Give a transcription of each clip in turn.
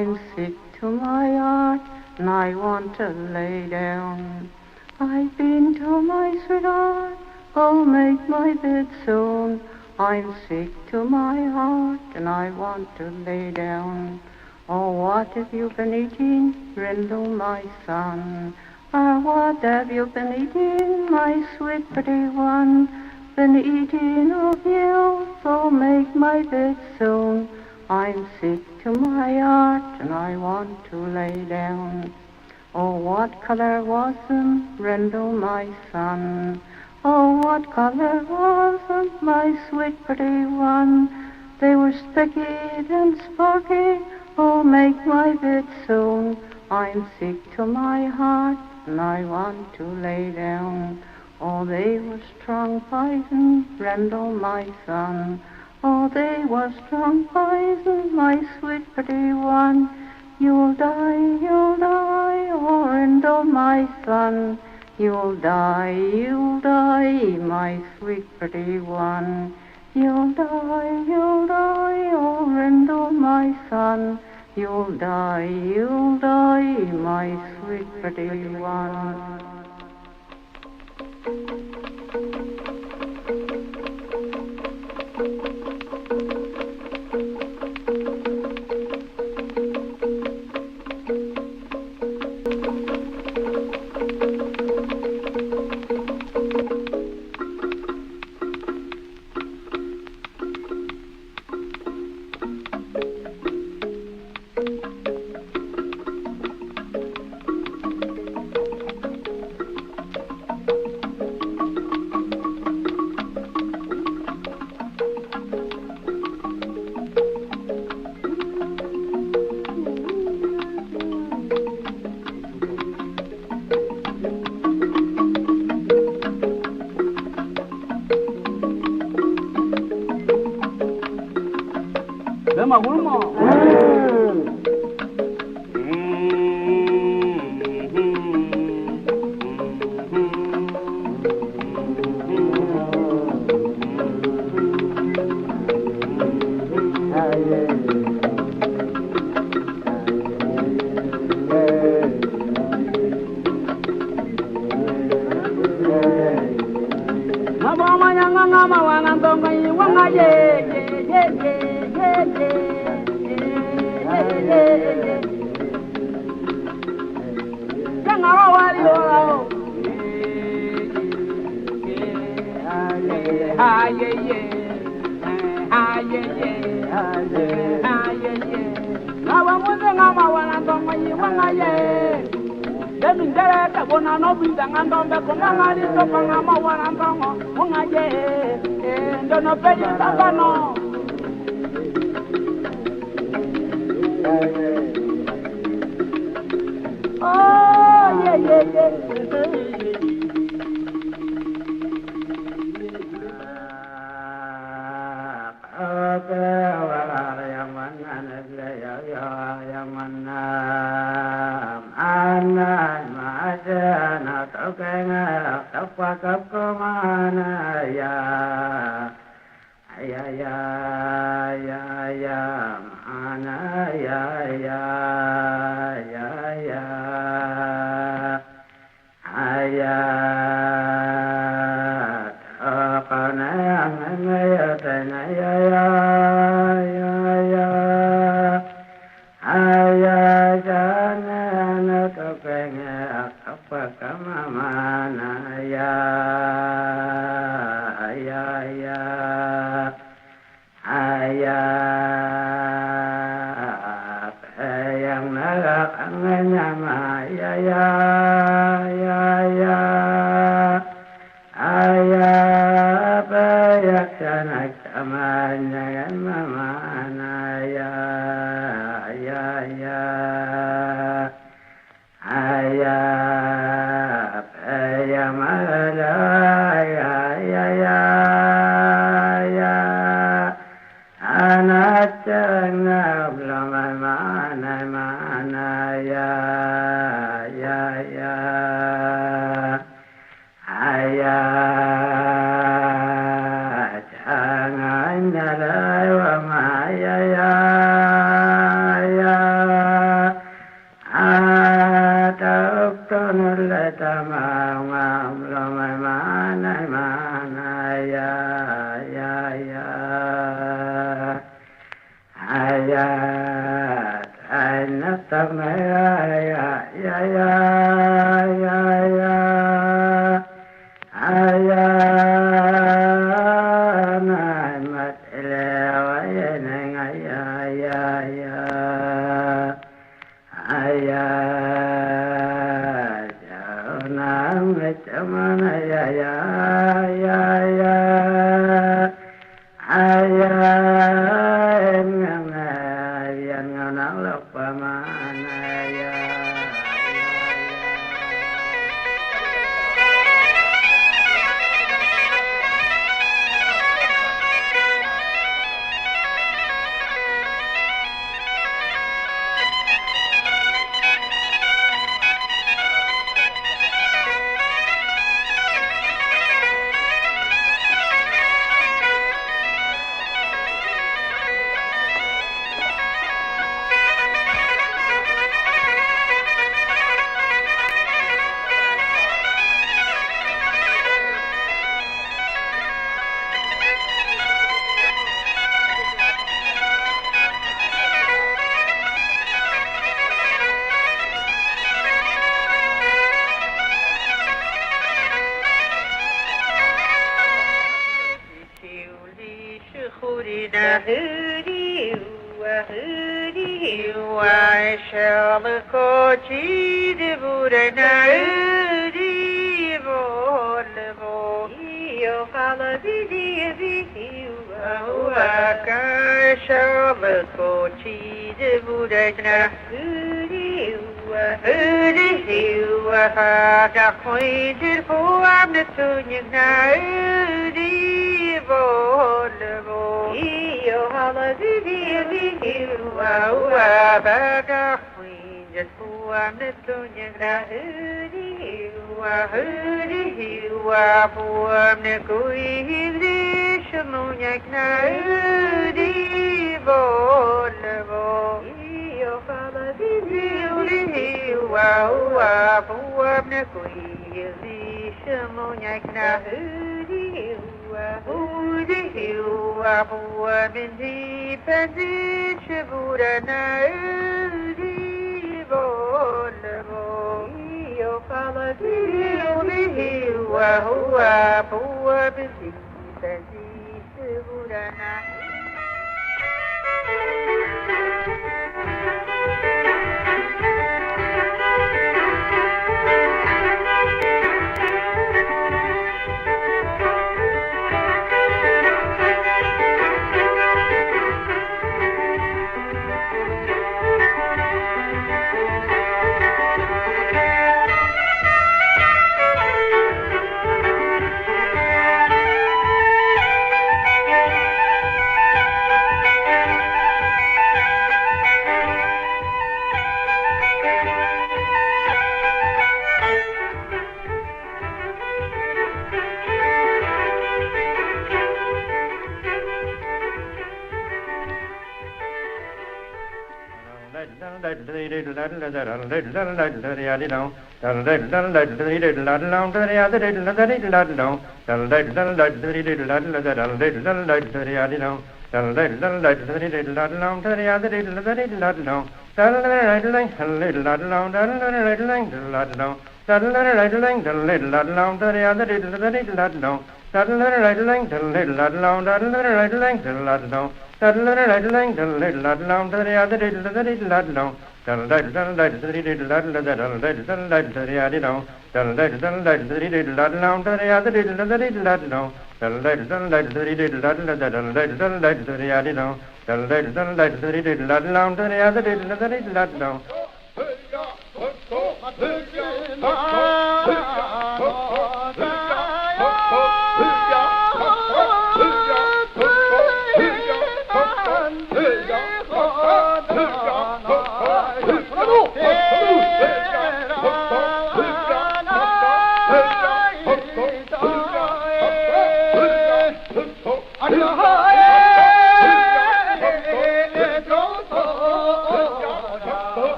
I'm sick to my heart and I want to lay down. I've been to my sweetheart, I'll make my bed soon. I'm sick to my heart and I want to lay down. Oh, what have you been eating, Brindle, my son? Oh, what have you been eating, my sweet pretty one? Been eating of you, so make my bed soon. I'm sick to my heart and I want to lay down. Oh, what color was them, Brindle, my son? Oh, what color was them, my sweet pretty one? They were specky and sparky, oh, make my bed soon. I'm sick to my heart and I want to lay down. Oh, they were strong poison, Brindle, my son. Oh, they were strong poison, my sweet pretty one. You'll die, oh, Brindle, my son. You'll die, my sweet pretty one. You'll die, oh, Brindle, my son. You'll die, my sweet pretty one. ya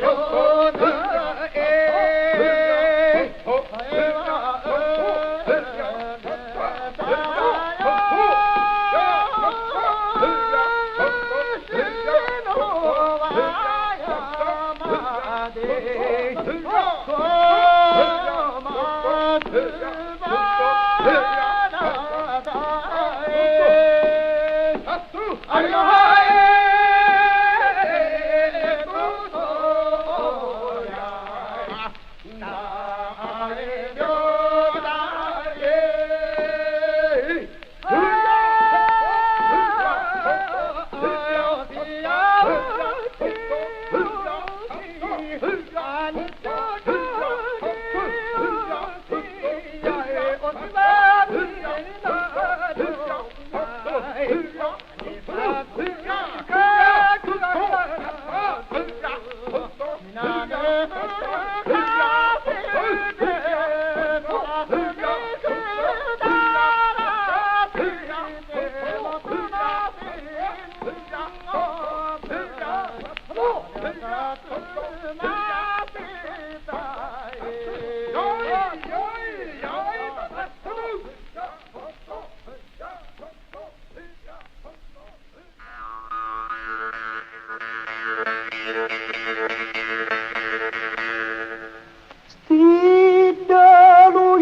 Oh,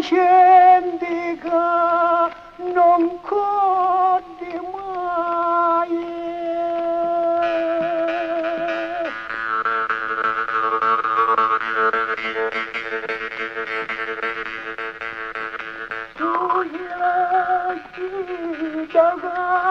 Scendica non codi mai. Sugli dagalo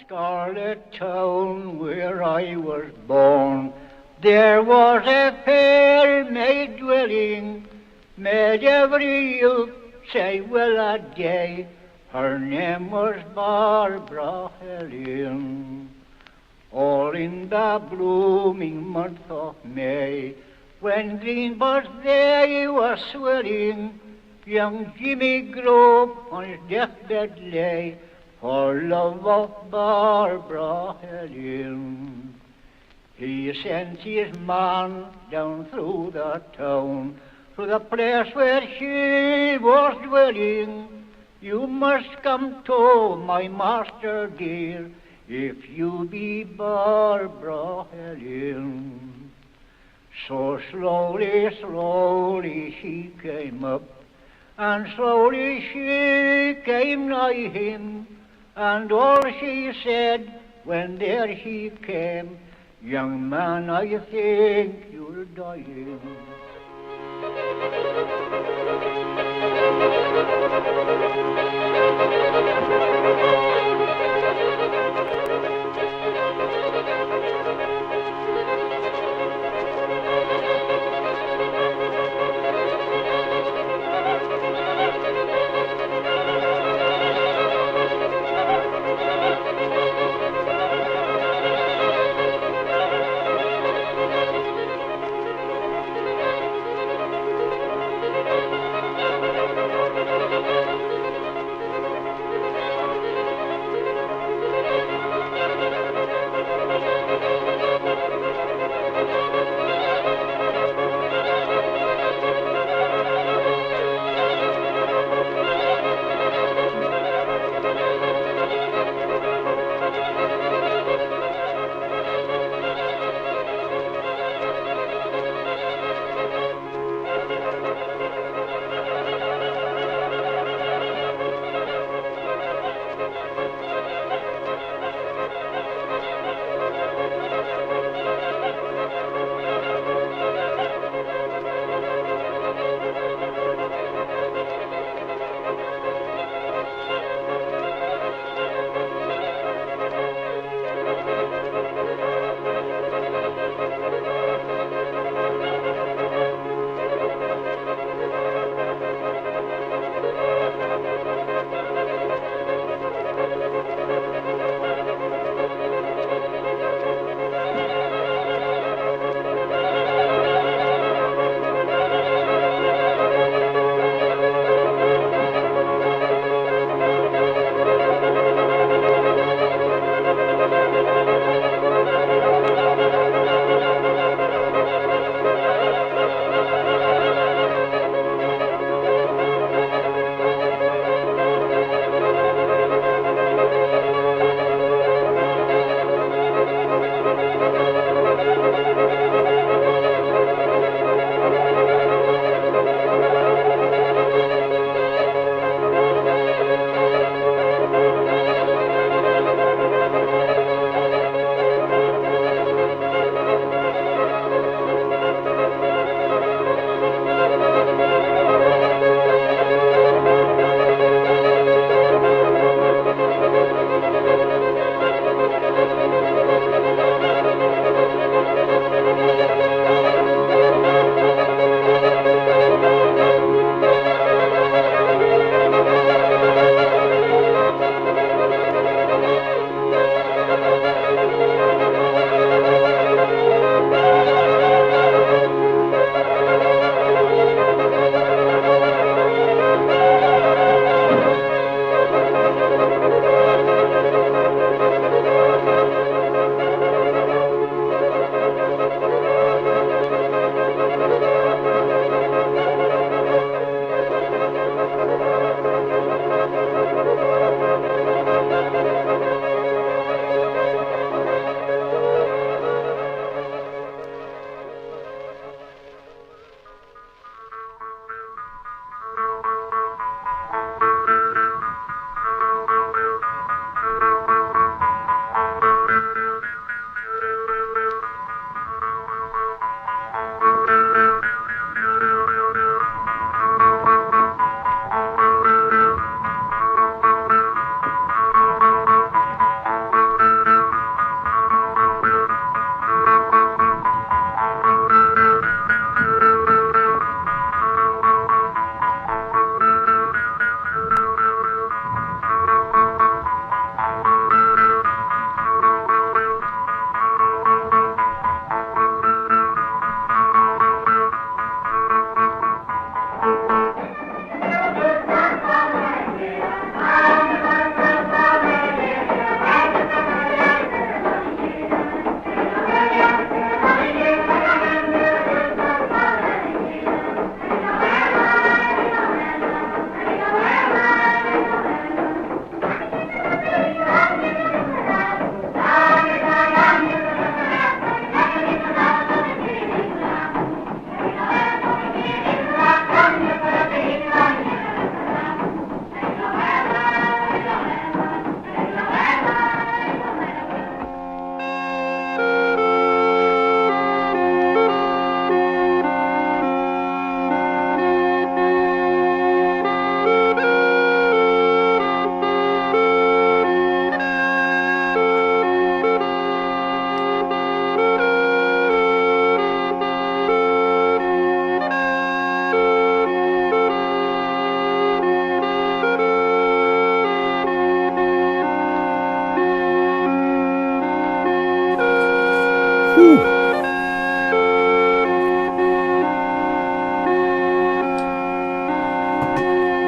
Scarlet Town, where I was born, there was a fair maid dwelling, made every youth say well a day. Her name was Barbara Helen. All in the blooming month of May, when green buds they were swelling, young Jimmy Grove on his deathbed lay, for love of Barbara Helen. He sent his man down through the town, to the place where she was dwelling. You must come to my master dear, if you be Barbara Helen. So slowly, slowly she came up, and slowly she came nigh him, and all she said when there she came, young man, I think you're dying.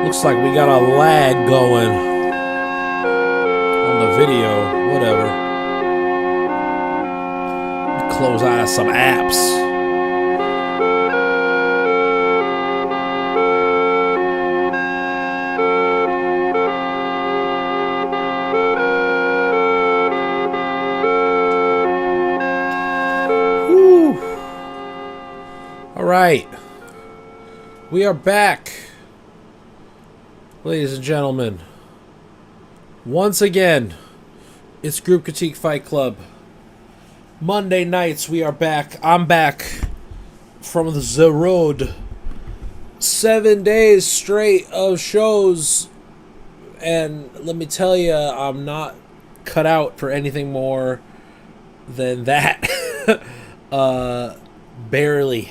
Looks like we got a lag going on the video. Whatever. Close out some apps. Whew. All right. We are back. Ladies and gentlemen, once again, it's Group Critique Fight Club. Monday nights, we are back. I'm back from the road. 7 days straight of shows. And let me tell you, I'm not cut out for anything more than that. Barely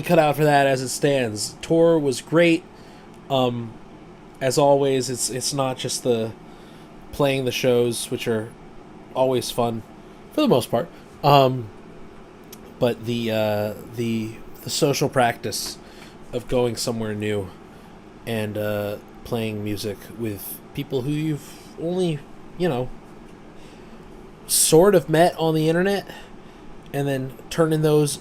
cut out for that as it stands. Tour was great. As always, it's not just the playing the shows, which are always fun for the most part, but the social practice of going somewhere new and playing music with people who you've only, sort of met on the internet, and then turning those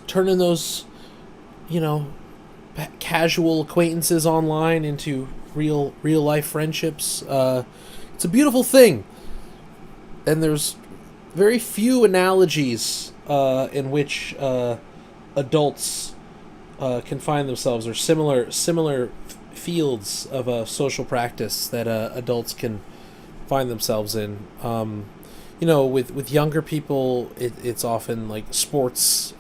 casual acquaintances online into real life friendships. It's a beautiful thing, and there's very few analogies in which adults can find themselves, or similar fields of social practice that adults can find themselves in. With younger people, it's often like sports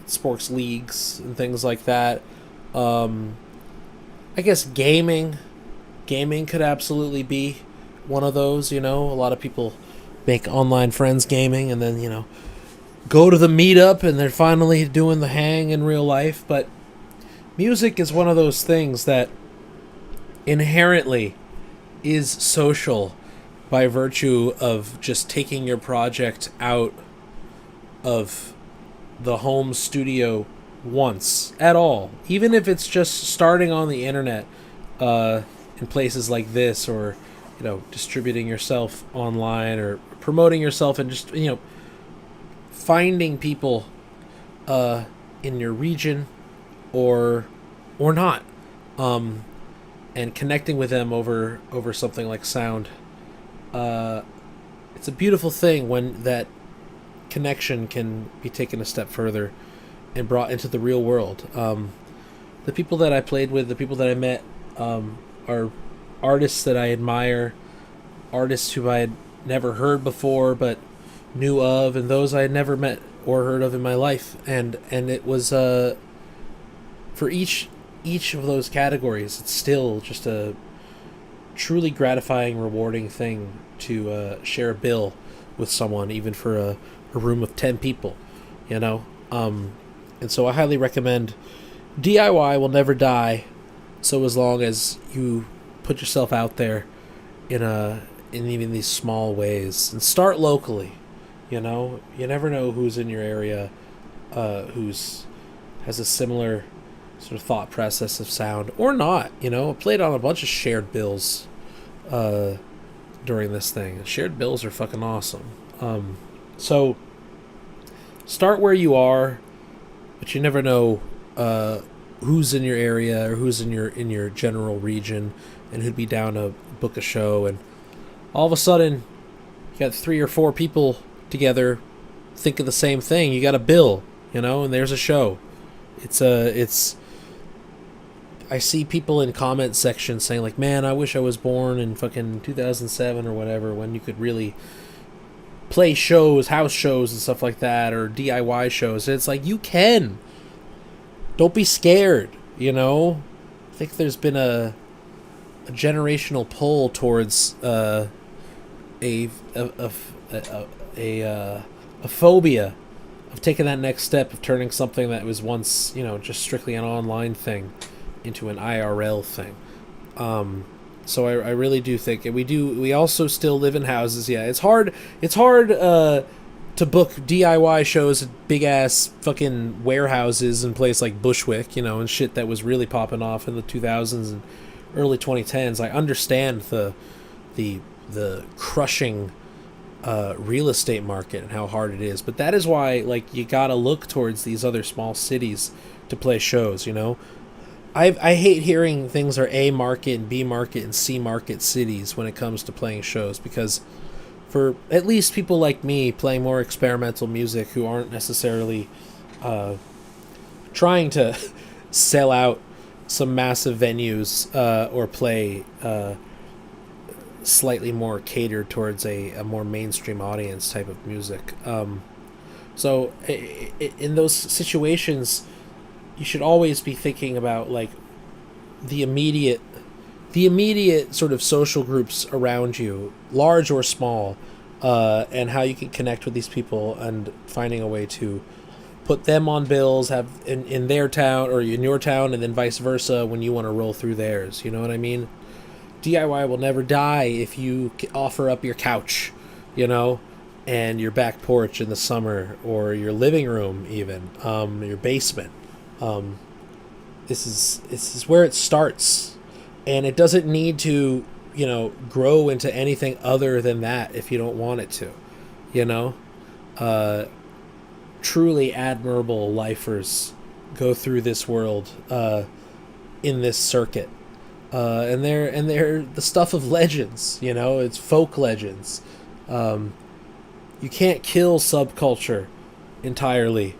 leagues and things like that. I guess gaming could absolutely be one of those. A lot of people make online friends gaming, and then go to the meetup, and they're finally doing the hang in real life. But music is one of those things that inherently is social by virtue of just taking your project out of the home studio once at all, even if it's just starting on the internet in places like this, or distributing yourself online, or promoting yourself, and just finding people in your region or not, and connecting with them over something like sound. It's a beautiful thing when that connection can be taken a step further and brought into the real world. The people that I played with, the people that I met, are artists that I admire, artists who I had never heard before but knew of, and those I had never met or heard of in my life. And it was for each of those categories, it's still just a truly gratifying, rewarding thing to share a bill with someone, even for a room of 10 people, and so I highly recommend DIY will never die, so as long as you put yourself out there in even these small ways, and start locally. You never know who's in your area, has a similar sort of thought process of sound, or not. I played on a bunch of shared bills during this thing. Shared bills are fucking awesome. So start where you are, but you never know who's in your area, or who's in your general region, and who'd be down to book a show. And all of a sudden, you got 3 or 4 people together think of the same thing. You got a bill, and there's a show. It's I see people in comment sections saying like, man, I wish I was born in fucking 2007 or whatever, when you could really play shows, house shows and stuff like that, or DIY shows. And it's like, you can. Don't be scared, I think there's been a generational pull towards a phobia of taking that next step, of turning something that was once, just strictly an online thing into an IRL thing. So I really do think, and we also still live in houses. Yeah, it's hard to book DIY shows at big ass fucking warehouses in place like Bushwick, and shit that was really popping off in the 2000s and early 2010s, I understand the crushing real estate market and how hard it is. But that is why, like, you gotta look towards these other small cities to play shows. You know, I hate hearing things are A market and B market and C market cities when it comes to playing shows, because for at least people like me playing more experimental music who aren't necessarily trying to sell out some massive venues or play slightly more catered towards a more mainstream audience type of music. So in those situations, you should always be thinking about like the immediate sort of social groups around you, large or small, and how you can connect with these people and finding a way to put them on bills, have in their town or in your town, and then vice versa when you want to roll through theirs. You know what I mean? DIY will never die if you offer up your couch, you know, and your back porch in the summer, or your living room, even your basement. This is where it starts, and it doesn't need to, you know, grow into anything other than that if you don't want it to, you know. Truly admirable lifers go through this world in this circuit, and they're the stuff of legends. You know, it's folk legends. You can't kill subculture entirely.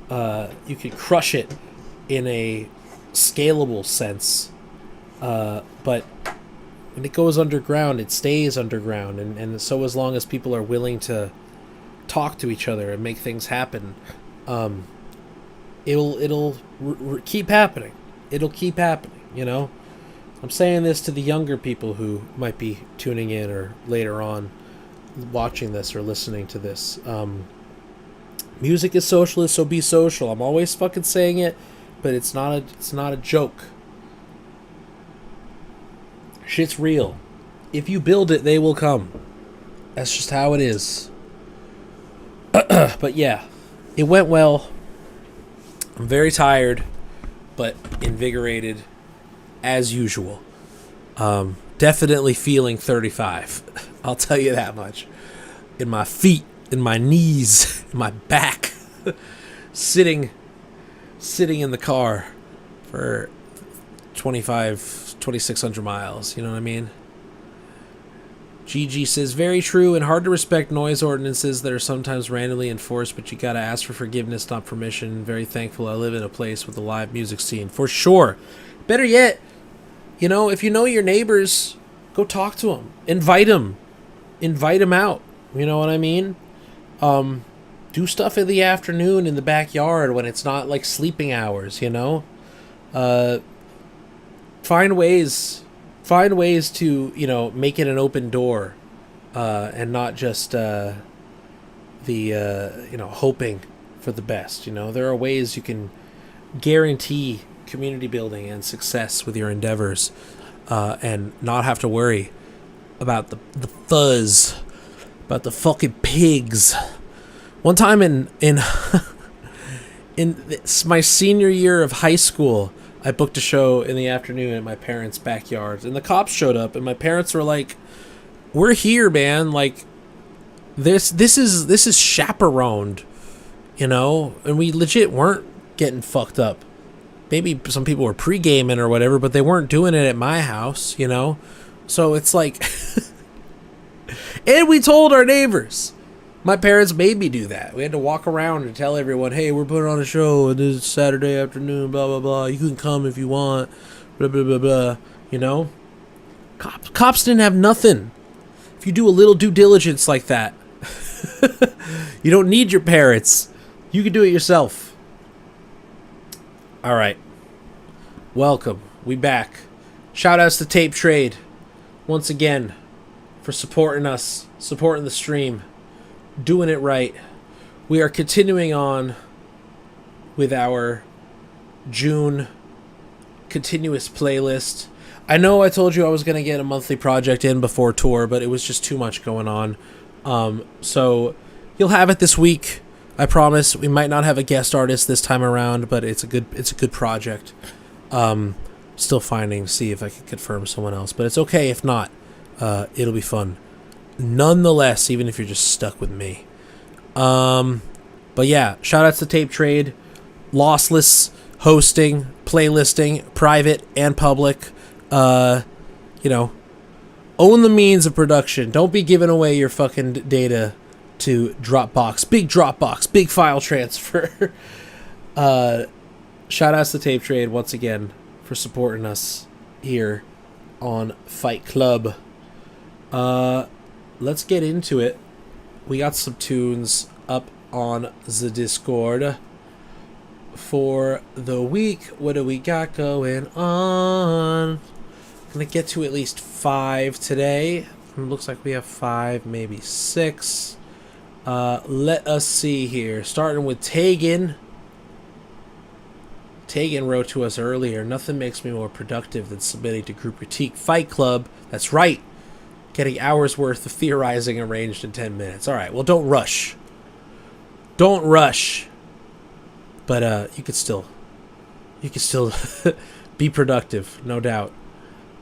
You can crush it in a scalable sense, but when it goes underground, it stays underground, and so as long as people are willing to talk to each other and make things happen, it'll keep happening. It'll keep happening, you know. I'm saying this to the younger people who might be tuning in or later on watching this or listening to this. Music is socialist, so be social. I'm always fucking saying it, but it's not a joke. Shit's real. If you build it, they will come. That's just how it is. But yeah, it went well. I'm very tired, but invigorated as usual. Definitely feeling 35. I'll tell you that much. In my feet, in my knees, in my back. sitting in the car for 2,600 miles. You know what I mean? GG says, very true and hard to respect noise ordinances that are sometimes randomly enforced, but you gotta ask for forgiveness, not permission. Very thankful I live in a place with a live music scene. For sure. Better yet, you know, if you know your neighbors, go talk to them. Invite them out. You know what I mean? Do stuff in the afternoon in the backyard when it's not like sleeping hours, you know? Find ways to, you know, make it an open door, and not just you know, hoping for the best. You know, there are ways you can guarantee community building and success with your endeavors, and not have to worry about the fuzz, about the fucking pigs. One time in my senior year of high school, I booked a show in the afternoon at my parents' backyard, and the cops showed up, and my parents were like, "We're here, man. Like, this is chaperoned, you know." And we legit weren't getting fucked up. Maybe some people were pre-gaming or whatever, but they weren't doing it at my house, you know. So it's like, and we told our neighbors. My parents made me do that. We had to walk around and tell everyone, hey, we're putting on a show this Saturday afternoon, blah, blah, blah. You can come if you want, blah, blah, blah, blah. You know? Cops didn't have nothing. If you do a little due diligence like that, you don't need your parents. You can do it yourself. All right. Welcome. We back. Shout outs to Tape Trade once again for supporting us, supporting the stream. Doing it right. We are continuing on with our June continuous playlist. I know I told you I was going to get a monthly project in before tour, but it was just too much going on. So you'll have it this week. I promise. We might not have a guest artist this time around, but it's a good project. Still finding, see if I can confirm someone else. But it's okay if not. It'll be fun. Nonetheless, even if you're just stuck with me. But yeah, shout outs to Tape Trade. Lossless hosting, playlisting, private and public. You know, own the means of production. Don't be giving away your fucking data to Dropbox. Big file transfer. Shout outs to Tape Trade once again for supporting us here on Fight Club. Let's get into it. We got some tunes up on the Discord for the week. What do we got going on? Gonna get to at least 5 today. It looks like we have 5, maybe 6. Let us see here. Starting with Tegan. Tegan wrote to us earlier, nothing makes me more productive than submitting to Group Critique Fight Club. That's right. Getting hours worth of theorizing arranged in 10 minutes. Alright, well don't rush. Don't rush. But you could still be productive, no doubt.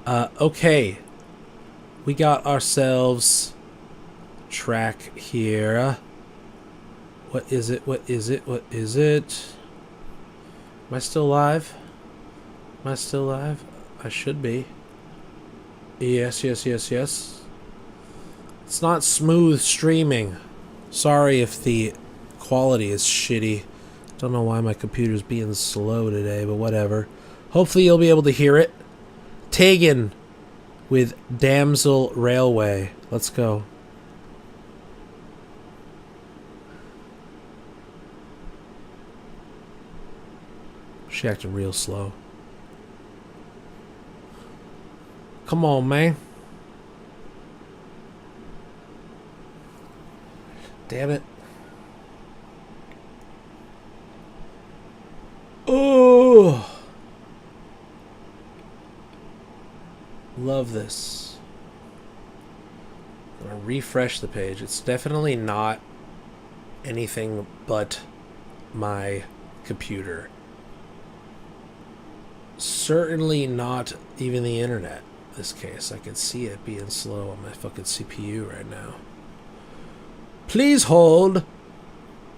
Okay. We got ourselves track here. What is it? Am I still live? I should be. Yes. It's not smooth streaming. Sorry if the quality is shitty. Don't know why my computer's being slow today, but whatever. Hopefully you'll be able to hear it. Tegan with Damsel Railway. Let's go. She acting real slow. Come on, man. Damn it. Oh. Love this. I'm gonna refresh the page. It's definitely not anything but my computer. Certainly not even the internet in this case. I can see it being slow on my fucking CPU right now. Please hold.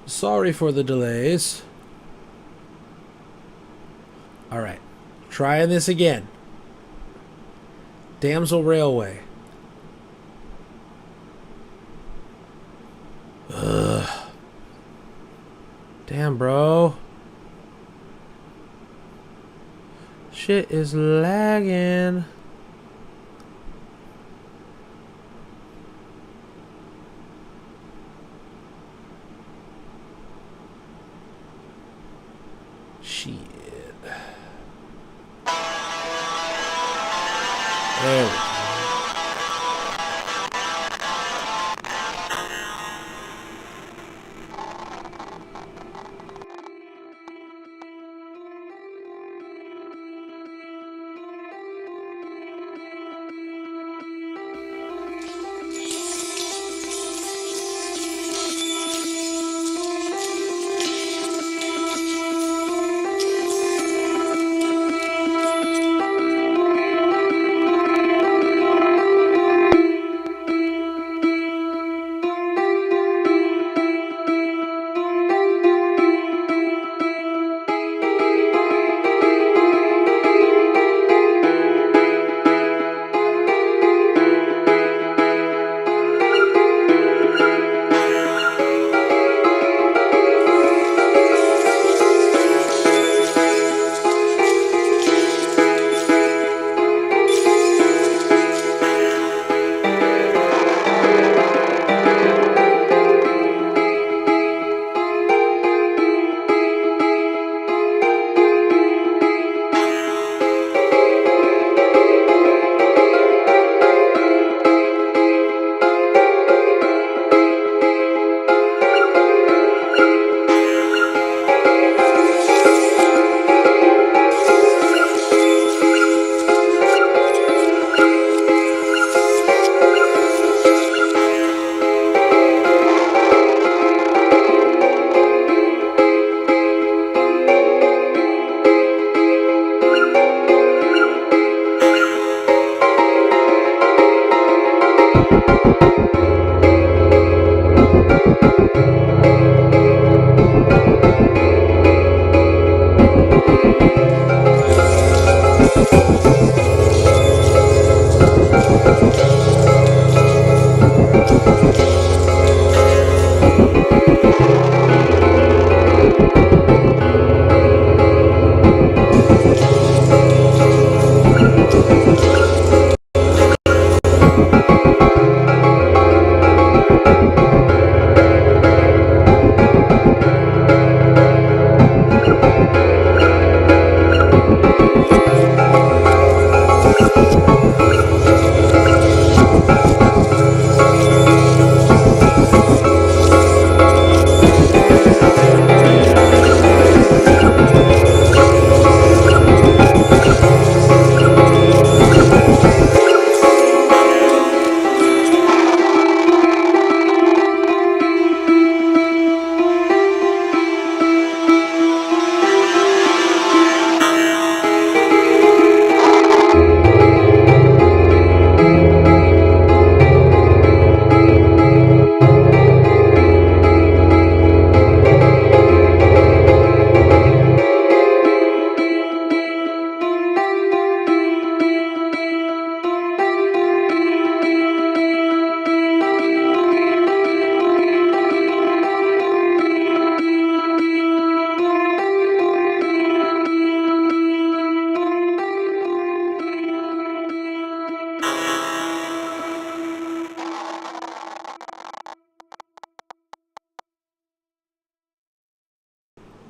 Sorry for the delays. Alright. Trying this again. Damsel Railway. Ugh. Damn, bro. Shit is lagging. Shit. There we go.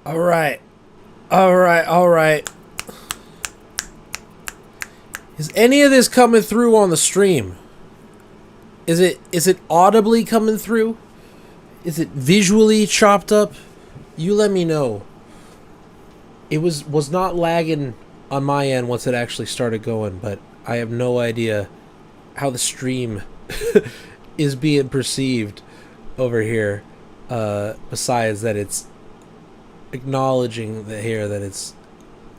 All right. All right. All right. Is any of this coming through on the stream? Is it audibly coming through? Is it visually chopped up? You let me know. It was not lagging on my end once it actually started going, but I have no idea how the stream is being perceived over here. Besides that, it's acknowledging that it's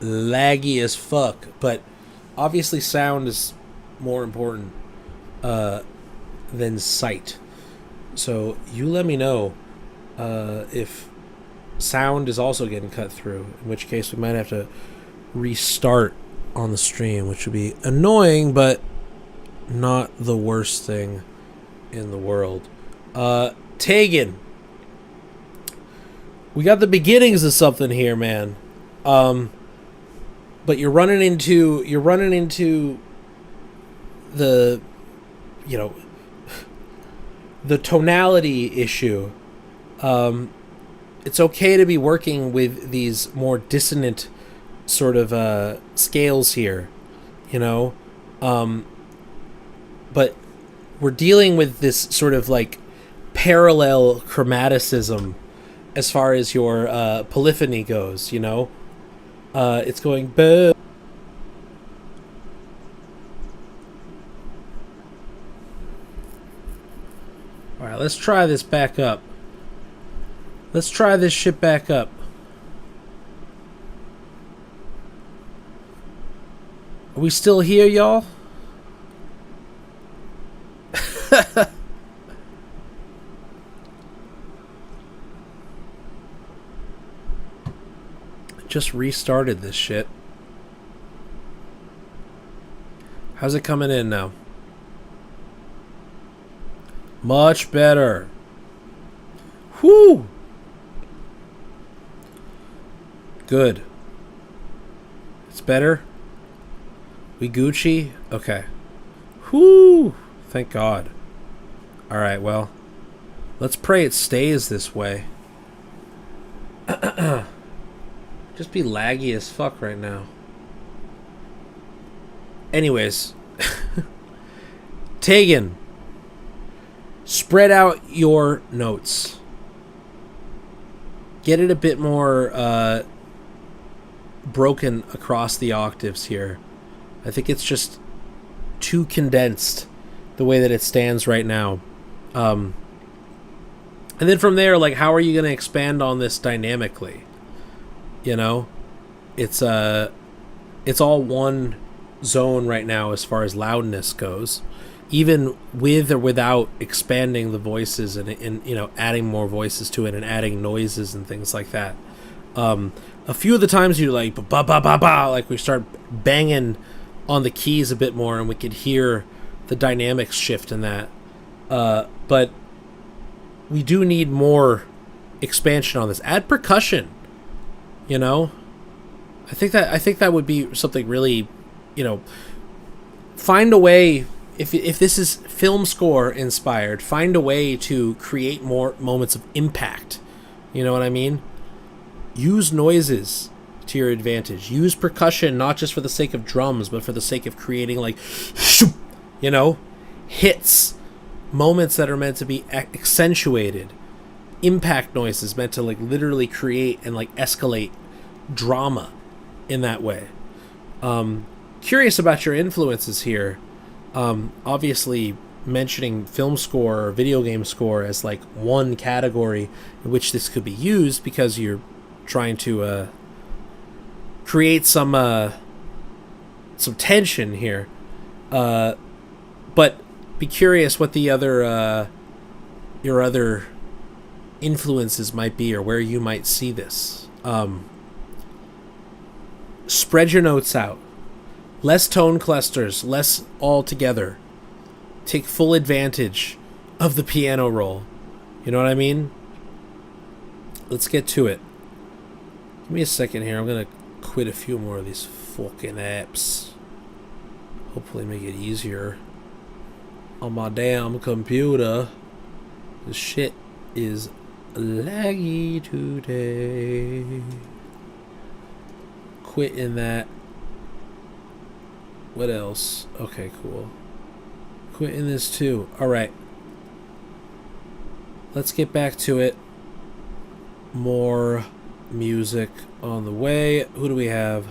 laggy as fuck. But obviously, sound is more important than sight. So you let me know if sound is also getting cut through, in which case we might have to restart on the stream, which would be annoying, but not the worst thing in the world. Tegan, we got the beginnings of something here, man. But you're running into the, you know, the tonality issue. It's okay to be working with these more dissonant sort of scales here, you know, but we're dealing with this sort of like parallel chromaticism as far as your polyphony goes, you know. It's going boo. All right, let's try this back up. Let's try this shit back up. Are we still here, y'all? Just restarted this shit. How's it coming in now? Much better. Whew. Good. It's better. We Gucci? Okay. Whew. Thank God. Alright, well. Let's pray it stays this way. Just be laggy as fuck right now. Anyways. Tegan. Spread out your notes. Get it a bit more broken across the octaves here. I think it's just too condensed the way that it stands right now. And then from there, like, how are you going to expand on this dynamically? You know, it's all one zone right now as far as loudness goes, even with or without expanding the voices and you know, adding more voices to it and adding noises and things like that. A few of the times you like ba ba ba ba, like we start banging on the keys a bit more and we could hear the dynamics shift in that. But we do need more expansion on this. Add percussion. You know, I think that would be something really, you know, find a way, if this is film score inspired, find a way to create more moments of impact. You know what I mean? Use noises to your advantage. Use percussion, not just for the sake of drums, but for the sake of creating, like, you know, hits, moments that are meant to be accentuated. Impact noises meant to, like, literally create and, like, escalate drama in that way. Curious about your influences here. Obviously mentioning film score or video game score as like one category in which this could be used, because you're trying to create some tension here. But be curious what the other your other influences might be, or where you might see this. Spread your notes out. Less tone clusters, less all together. Take full advantage of the piano roll. You know what I mean? Let's get to it. Give me a second here. I'm going to quit a few more of these fucking apps. Hopefully make it easier on my damn computer. This shit is laggy today. Quit in that. What else? Okay, cool. Quit in this too. Alright. Let's get back to it. More music on the way. Who do we have?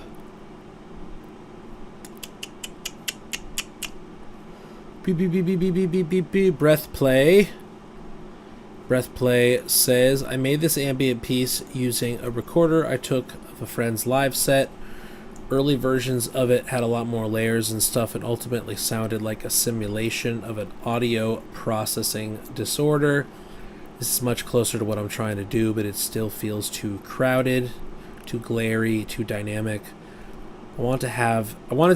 Beep, beep, beep, beep, beep, beep, beep, beep, beep. Breath Play. Breath Play says, I made this ambient piece using a recorder I took of a friend's live set. Early versions of it had a lot more layers and stuff and ultimately sounded like a simulation of an audio processing disorder. This is much closer to what I'm trying to do, but it still feels too crowded, too glary, too dynamic. I wanted to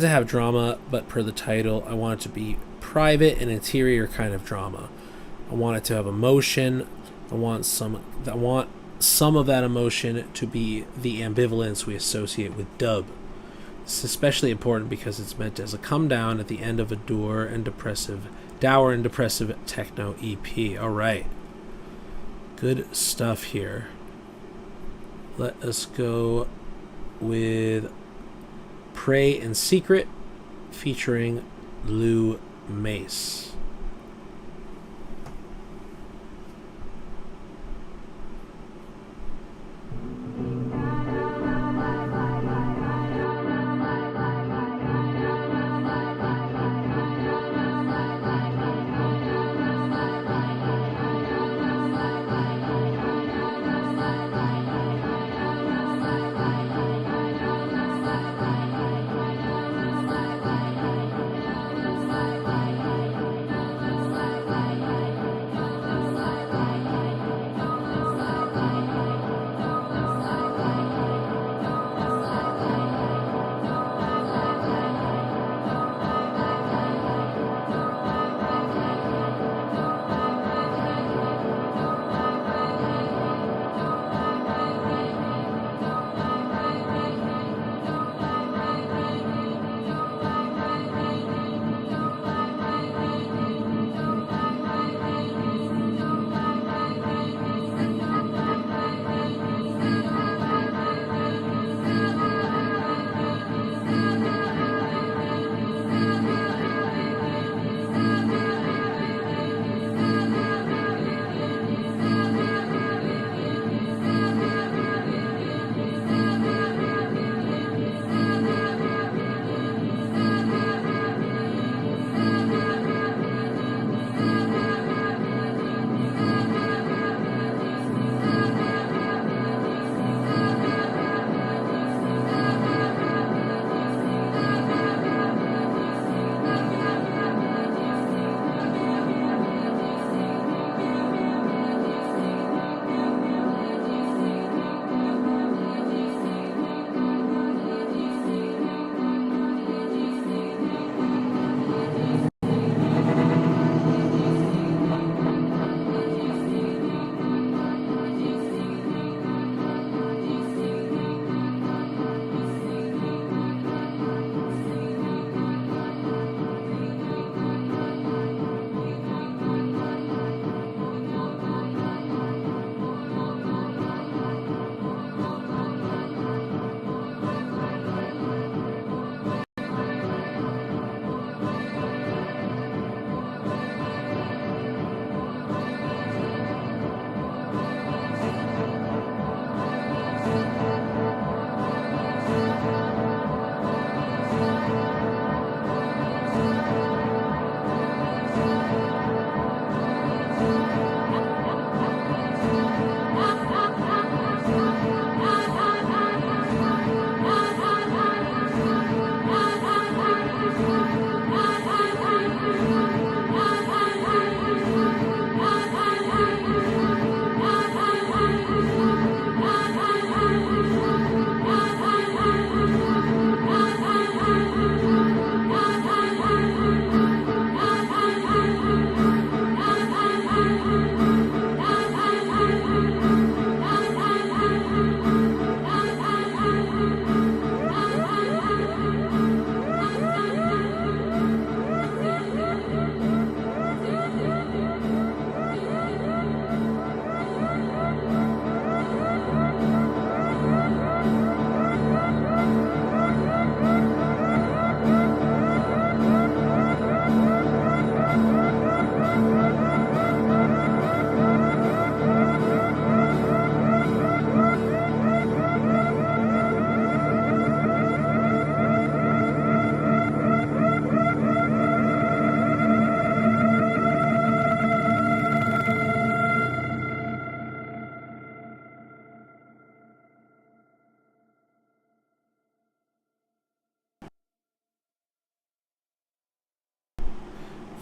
have drama, but per the title, I want it to be private and interior kind of drama. I want it to have emotion. I want some of that emotion to be the ambivalence we associate with dub. It's especially important because it's meant as a come down at the end of a dour and depressive techno EP. All right. Good stuff here. Let us go with Pray in Secret featuring Lou Mace.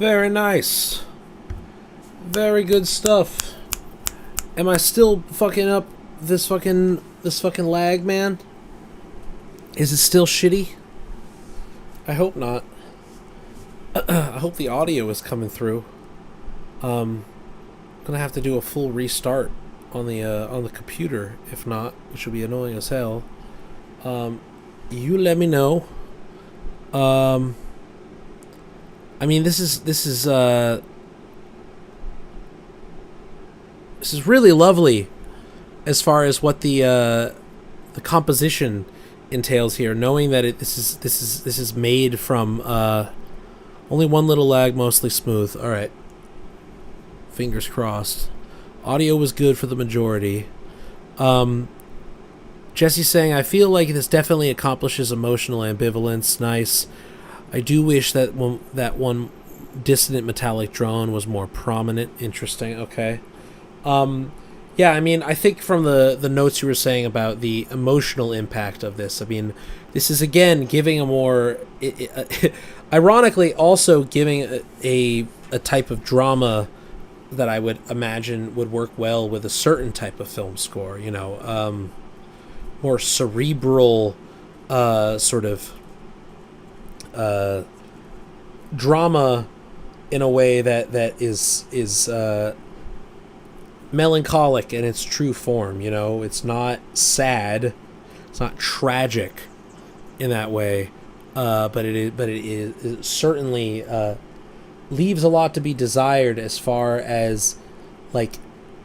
Very nice. Very good stuff. Am I still fucking up this fucking lag, man? Is it still shitty? I hope not. I hope the audio is coming through. Gonna have to do a full restart on the computer. If not, which would be annoying as hell. You let me know. I mean, this is really lovely as far as what the composition entails here, knowing that this is made from only one little lag, mostly smooth. All right, fingers crossed. Audio was good for the majority. Jesse's saying, I feel like this definitely accomplishes emotional ambivalence. Nice. I do wish that one dissonant metallic drone was more prominent. Interesting. Okay. Yeah, I mean, I think from the notes you were saying about the emotional impact of this, I mean, this is, again, giving a more... ironically, also giving a type of drama that I would imagine would work well with a certain type of film score, you know, more cerebral sort of drama in a way that is melancholic in its true form. You know, it's not sad, it's not tragic in that way, but it certainly leaves a lot to be desired as far as like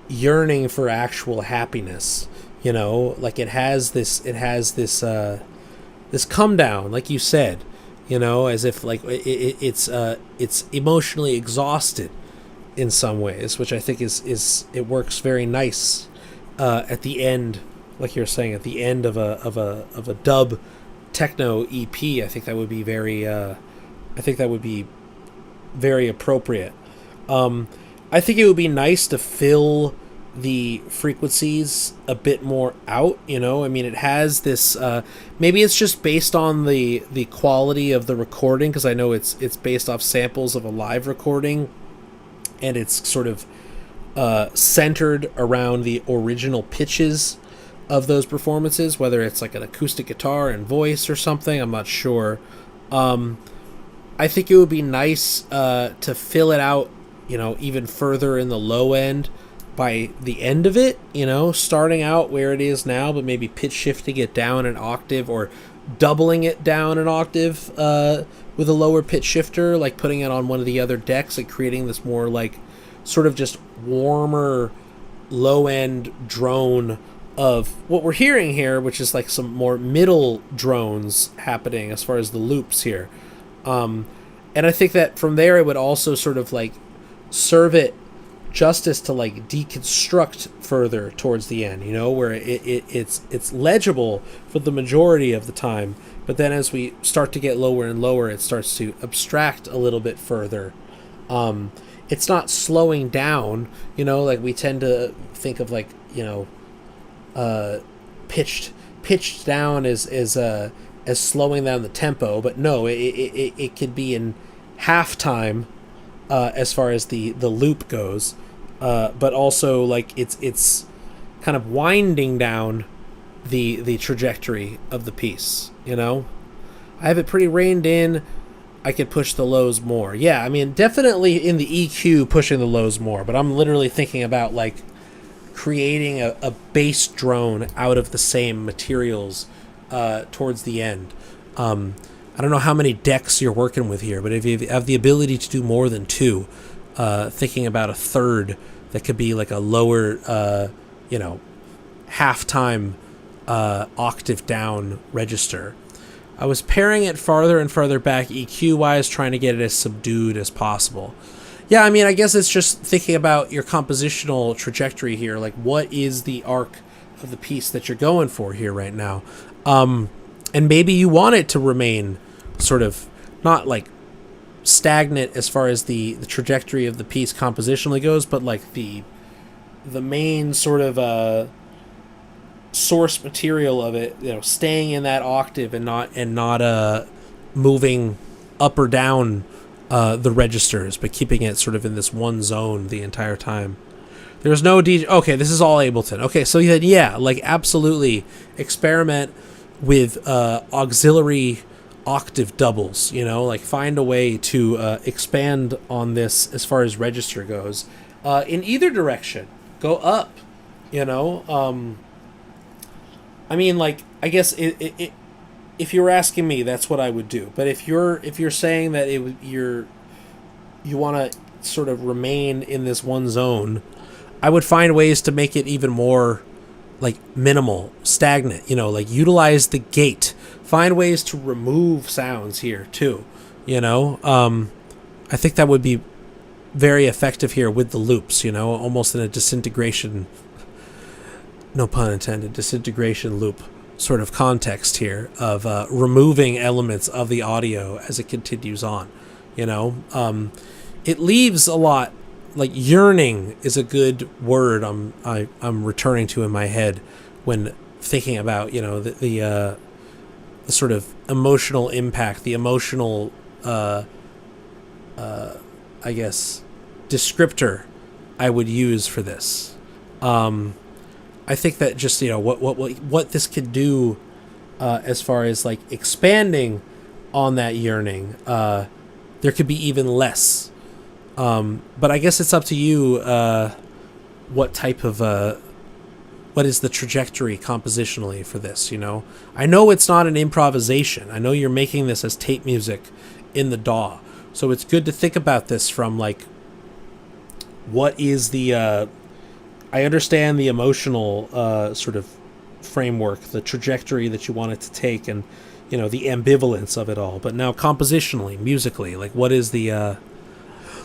yearning for actual happiness. You know, like it has this come down, like you said, you know, as if like it's emotionally exhausted in some ways, which I think is it works very nice at the end, like you're saying, at the end of a dub techno EP. I think that would be very appropriate. I think it would be nice to fill the frequencies a bit more out, you know. I mean, it has this maybe it's just based on the quality of the recording, because I know it's based off samples of a live recording, and it's sort of centered around the original pitches of those performances, whether it's like an acoustic guitar and voice or something, I'm not sure. I think it would be nice to fill it out, you know, even further in the low end by the end of it, you know, starting out where it is now, but maybe pitch shifting it down an octave or doubling it down an octave with a lower pitch shifter, like putting it on one of the other decks and creating this more like sort of just warmer low end drone of what we're hearing here, which is like some more middle drones happening as far as the loops here. And I think that from there it would also sort of like serve it justice to like deconstruct further towards the end, you know, where it's legible for the majority of the time, but then as we start to get lower and lower, it starts to abstract a little bit further. It's not slowing down, you know, like we tend to think of like, you know, pitched down as slowing down the tempo, but no, it could be in halftime as far as the loop goes, but also like it's kind of winding down the trajectory of the piece, you know. I have it pretty reined in. I could push the lows more. Yeah, I mean, definitely in the EQ pushing the lows more, but I'm literally thinking about like creating a bass drone out of the same materials towards the end. I don't know how many decks you're working with here, but if you have the ability to do more than two, thinking about a third that could be like a lower, you know, halftime octave down register. I was pairing it farther and farther back EQ-wise, trying to get it as subdued as possible. Yeah, I mean, I guess it's just thinking about your compositional trajectory here. Like, what is the arc of the piece that you're going for here right now? And maybe you want it to remain sort of not like stagnant as far as the trajectory of the piece compositionally goes, but like the main sort of source material of it, you know, staying in that octave and not moving up or down the registers, but keeping it sort of in this one zone the entire time. There's no DJ. Okay, this is all Ableton. Okay, so yeah, like absolutely experiment with auxiliary octave doubles, you know, like find a way to expand on this as far as register goes. In either direction, go up, you know. I mean, like, I guess if you were asking me, that's what I would do. But if you're saying that you want to sort of remain in this one zone, I would find ways to make it even more like minimal, stagnant, you know, like utilize the gate, find ways to remove sounds here too, you know. I think that would be very effective here with the loops, you know, almost in a disintegration, no pun intended, disintegration loop sort of context here of removing elements of the audio as it continues on, you know. It leaves a lot. Like yearning is a good word I'm returning to in my head when thinking about, you know, the sort of emotional impact, the emotional I guess descriptor I would use for this. I think that just, you know, what this could do as far as like expanding on that yearning, there could be even less. But I guess it's up to you what type of what is the trajectory compositionally for this, you know. I know it's not an improvisation. I know you're making this as tape music in the DAW. So it's good to think about this from like what is the I understand the emotional sort of framework, the trajectory that you want it to take, and, you know, the ambivalence of it all. But now compositionally, musically, like what is the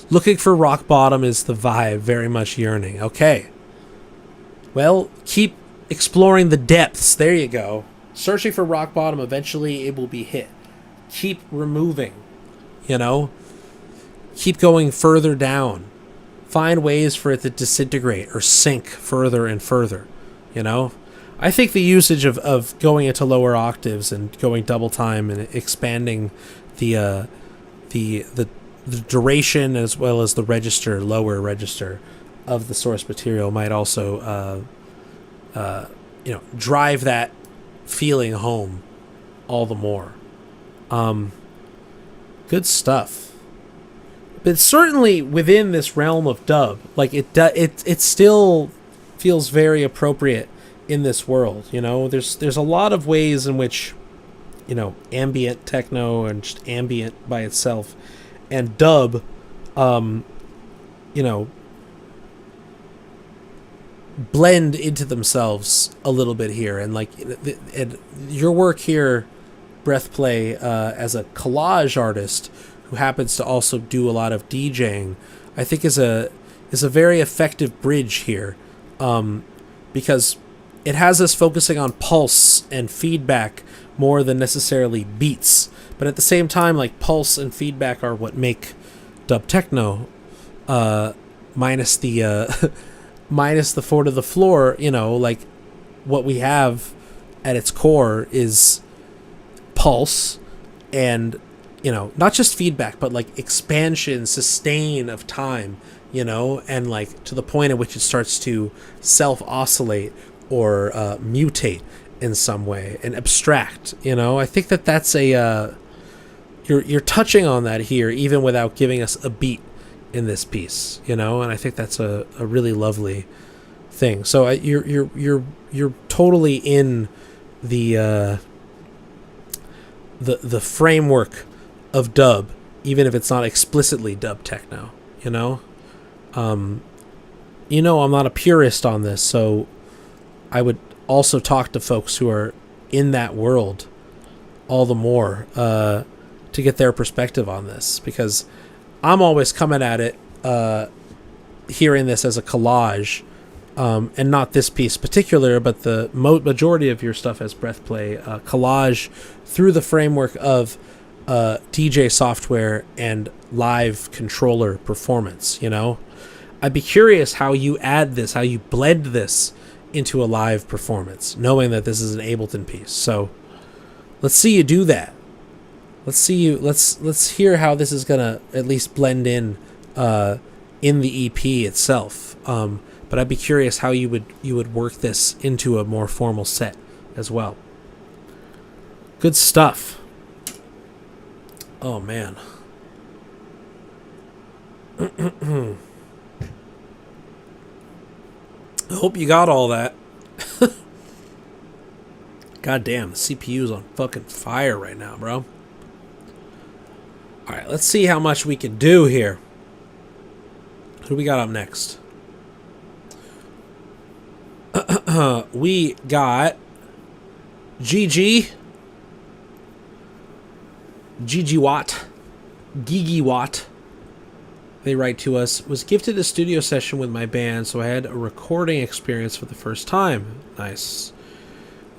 looking for rock bottom is the vibe, very much yearning. Okay. Well, keep exploring the depths. There you go. Searching for rock bottom, eventually it will be hit. Keep removing, you know. Keep going further down. Find ways for it to disintegrate or sink further and further, you know. I think the usage of going into lower octaves and going double time and expanding the duration as well as the lower register of the source material might also you know, drive that feeling home all the more. Good stuff. But certainly within this realm of dub, like it still feels very appropriate in this world, you know. There's a lot of ways in which, you know, ambient techno and just ambient by itself and dub, you know, blend into themselves a little bit here. And like, and your work here, Breathplay, as a collage artist who happens to also do a lot of DJing, I think is a very effective bridge here, because it has us focusing on pulse and feedback more than necessarily beats. But at the same time, like, pulse and feedback are what make dub techno, minus the minus the four to the floor, you know, like what we have at its core is pulse and, you know, not just feedback, but like expansion, sustain of time, you know, and like to the point at which it starts to self-oscillate or mutate in some way and abstract, you know. I think that that's a you're touching on that here, even without giving us a beat in this piece, you know, and I think that's a really lovely thing. So you're totally in the framework of dub, even if it's not explicitly dub techno, you know. You know, I'm not a purist on this, so I would also talk to folks who are in that world all the more to get their perspective on this, because I'm always coming at it hearing this as a collage, and not this piece particular, but the majority of your stuff as Breathplay, collage through the framework of DJ software and live controller performance, you know. I'd be curious how you add this, how you blend this into a live performance, knowing that this is an Ableton piece. So let's see you do that. Let's see you. Let's hear how this is gonna at least blend in the EP itself. But I'd be curious how you would work this into a more formal set as well. Good stuff. Oh man. I hope you got all that. God damn, the CPU's on fucking fire right now, bro. Alright, let's see how much we can do here. Who do we got up next? We got Gigi Watt. Gigi Watt. They write to us, was gifted a studio session with my band, so I had a recording experience for the first time. Nice.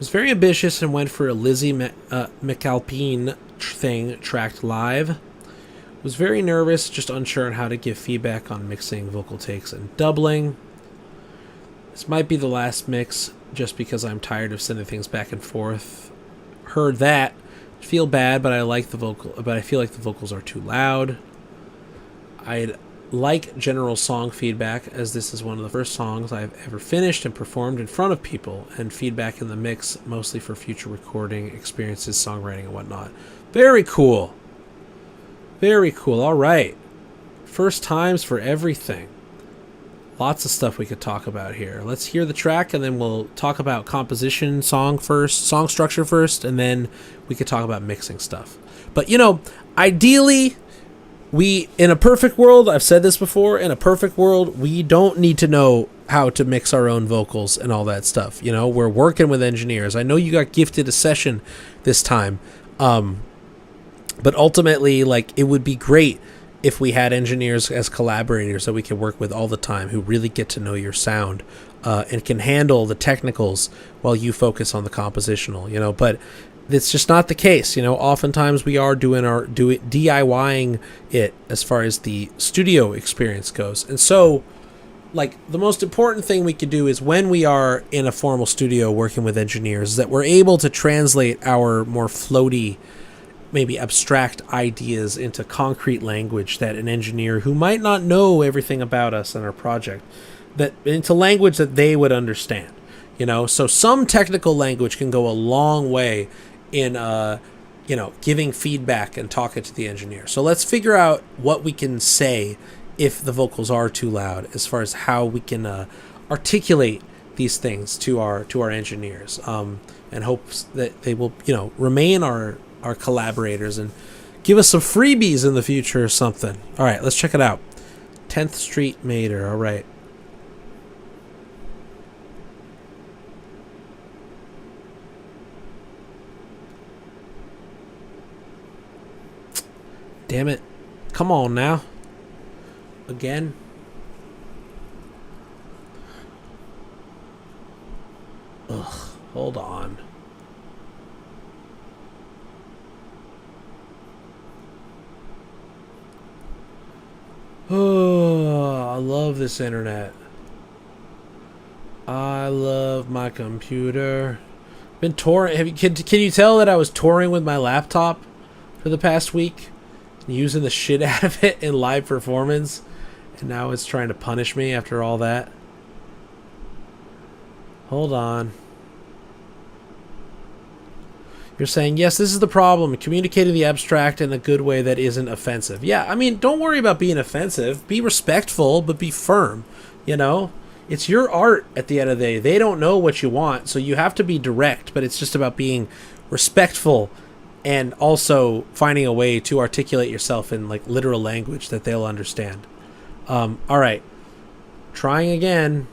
Was very ambitious and went for a Lizzie McAlpine thing tracked live. Was very nervous, just unsure on how to give feedback on mixing, vocal takes, and doubling. This might be the last mix, just because I'm tired of sending things back and forth. Heard that. Feel bad, but I like the vocal. But I feel like the vocals are too loud. I'd like general song feedback, as this is one of the first songs I've ever finished and performed in front of people, and feedback in the mix, mostly for future recording experiences, songwriting, and whatnot. Very cool. Very cool. All right. First times for everything. Lots of stuff we could talk about here. Let's hear the track, and then we'll talk about composition, song structure first, and then we could talk about mixing stuff. But, ideally, in a perfect world, I've said this before, in a perfect world, we don't need to know how to mix our own vocals and all that stuff. We're working with engineers. I know you got gifted a session this time, but ultimately, it would be great if we had engineers as collaborators that we can work with all the time who really get to know your sound and can handle the technicals while you focus on the compositional, but it's just not the case. Oftentimes we are DIYing it as far as the studio experience goes. And so, the most important thing we could do is when we are in a formal studio working with engineers is that we're able to translate our more floaty, maybe abstract ideas into concrete language that an engineer who might not know everything about us and our project, that into language that they would understand, so some technical language can go a long way in giving feedback and talking to the engineer. So let's figure out what we can say if the vocals are too loud, as far as how we can articulate these things to our engineers, and hopes that they will remain our collaborators and give us some freebies in the future or something. All right, let's check it out. 10th Street Mater. All right. Damn it. Come on now. Again. Ugh, hold on. Oh, I love this internet. I love my computer. Been touring. Can you tell that I was touring with my laptop for the past week? Using the shit out of it in live performance. And now it's trying to punish me after all that. Hold on. You're saying, yes, this is the problem. Communicating the abstract in a good way that isn't offensive. Yeah, I mean, don't worry about being offensive. Be respectful, but be firm. It's your art at the end of the day. They don't know what you want, so you have to be direct, but it's just about being respectful and also finding a way to articulate yourself in literal language that they'll understand. All right. Trying again.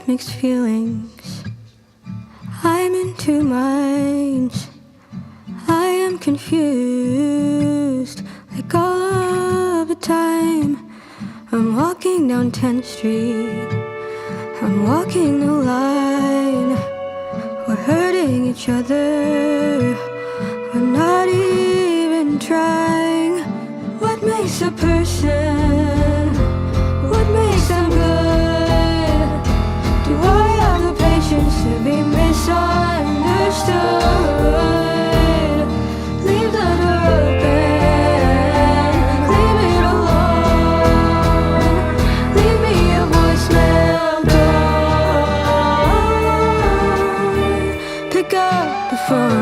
have mixed feelings. I'm in two minds. I am confused, like all of the time. I'm walking down 10th Street. I'm walking the line. We're hurting each other. We're not even trying. What makes a person? What makes them good? Do I have the patience to be misunderstood? Leave the door open. Leave it alone. Leave me a voicemail. Don't pick up the phone.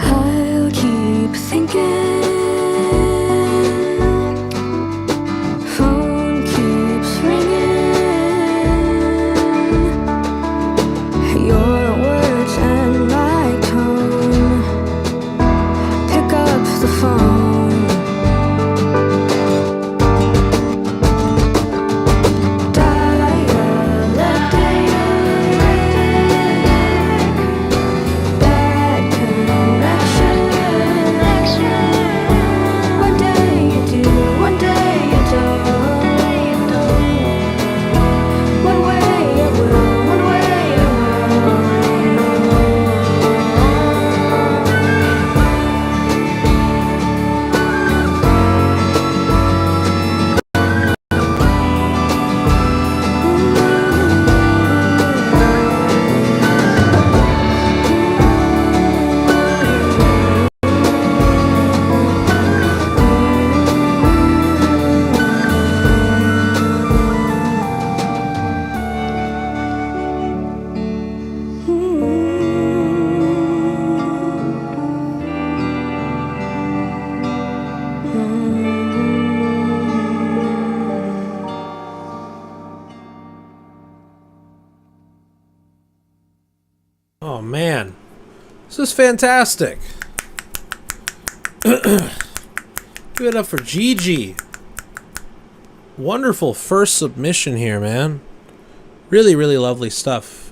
I'll keep thinking. Phone keeps ringing. Your words and my tone. Pick up the phone. Dialectic. Bad connection. One day you do, one day you don't. One way you will, one way you Oh man, this is fantastic. Give it up for Gigi. Wonderful first submission here, man. Really, really lovely stuff.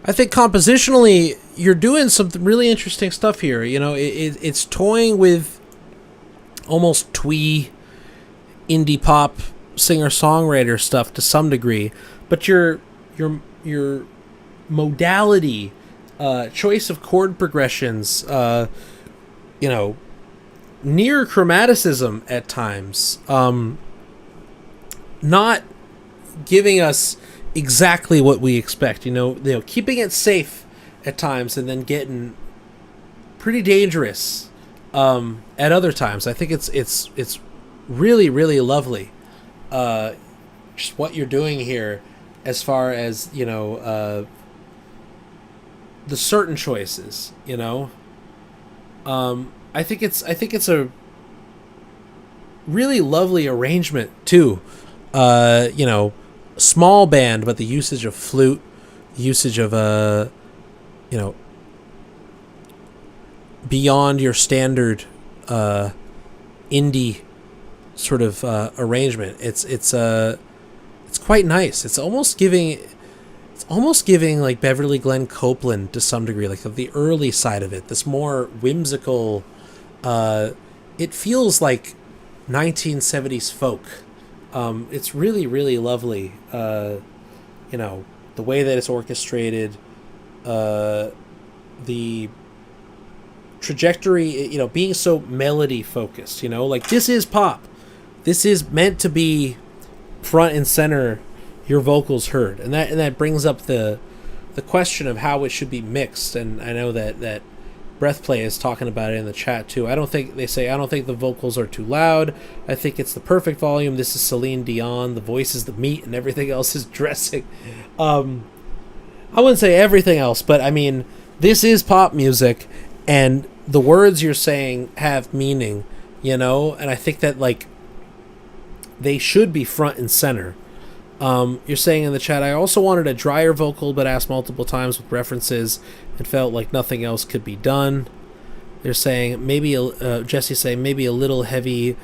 I think compositionally, you're doing some really interesting stuff here. You know, it's toying with almost twee indie pop singer-songwriter stuff to some degree, but your modality, choice of chord progressions, you know, near chromaticism at times, not giving us exactly what we expect, you know, keeping it safe at times and then getting pretty dangerous at other times. I think it's really, really lovely, just what you're doing here as far as, you know, the certain choices, you know. I think it's a really lovely arrangement too. You know, small band, but the usage of flute, usage of you know, beyond your standard indie sort of arrangement. It's quite nice. It's almost giving like Beverly Glenn Copeland to some degree, like the early side of it. This more whimsical. It feels like 1970s folk. It's really, really lovely. You know, the way that it's orchestrated, the trajectory, you know, being so melody focused, you know, like this is pop. This is meant to be front and center, your vocals heard. And that brings up the question of how it should be mixed. And I know that Breathplay is talking about it in the chat too. I don't think the vocals are too loud. I think it's the perfect volume. This is Celine Dion. The voice is the meat and everything else is dressing. I wouldn't say everything else, but I mean, this is pop music, and the words you're saying have meaning, and I think that like they should be front and center. You're saying in the chat, I also wanted a drier vocal, but asked multiple times with references and felt like nothing else could be done. They're saying maybe Jesse's saying maybe a little heavy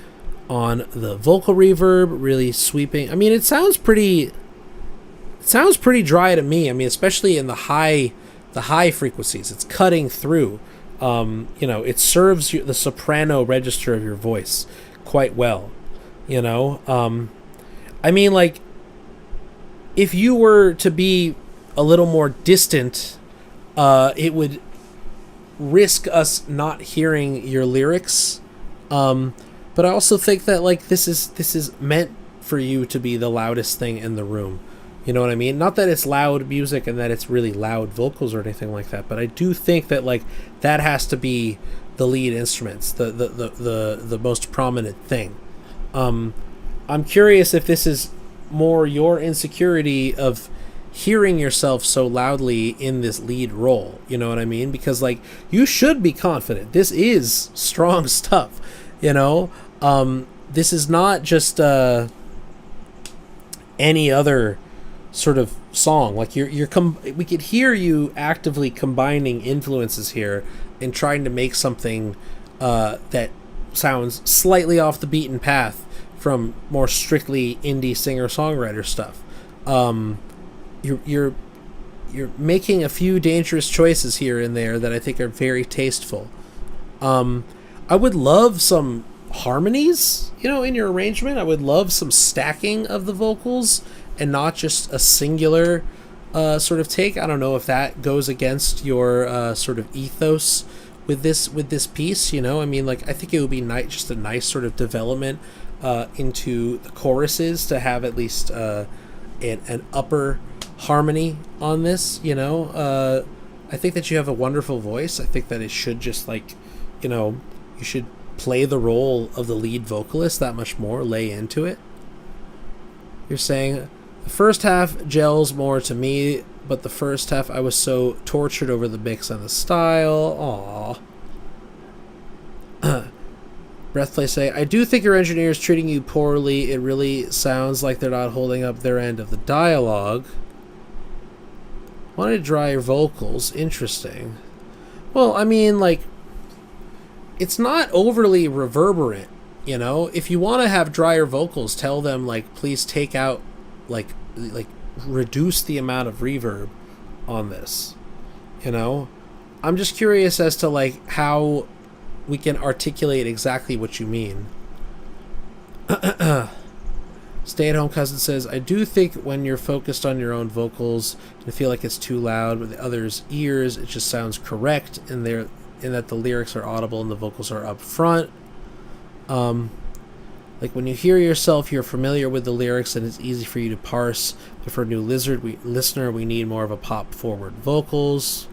on the vocal reverb, really sweeping. I mean, it sounds pretty dry to me. I mean, especially in the high frequencies, it's cutting through. It serves the soprano register of your voice quite well. I mean, like, if you were to be a little more distant, it would risk us not hearing your lyrics. But I also think that like this is meant for you to be the loudest thing in the room. You know what I mean? Not that it's loud music and that it's really loud vocals or anything like that, but I do think that like that has to be the lead instruments, the most prominent thing. I'm curious if this is more your insecurity of hearing yourself so loudly in this lead role. You know what I mean? Because like you should be confident. This is strong stuff. This is not just any other sort of song. Like we could hear you actively combining influences here and trying to make something that sounds slightly off the beaten path from more strictly indie singer-songwriter stuff. You're making a few dangerous choices here and there that I think are very tasteful. I would love some harmonies, in your arrangement. I would love some stacking of the vocals and not just a singular sort of take. I don't know if that goes against your sort of ethos with this piece. I mean, like I think it would be just a nice sort of development into the choruses to have at least an upper harmony on this. I think that you have a wonderful voice. I think that it should just like, you should play the role of the lead vocalist that much more, lay into it. You're saying the first half gels more to me, but the first half I was so tortured over the mix and the style. Aww. Breathplay say, I do think your engineer is treating you poorly. It really sounds like they're not holding up their end of the dialogue. Wanted to dry your vocals. Interesting. Well, I mean, like, it's not overly reverberant, If you want to have drier vocals, tell them, like, please take out, like reduce the amount of reverb on this, I'm just curious as to, like, how we can articulate exactly what you mean. Stay-at-home cousin says, I do think when you're focused on your own vocals, you feel like it's too loud with the others' ears. It just sounds correct in that the lyrics are audible and the vocals are up front. Like when you hear yourself, you're familiar with the lyrics and it's easy for you to parse. But for a new listener, we need more of a pop-forward vocals.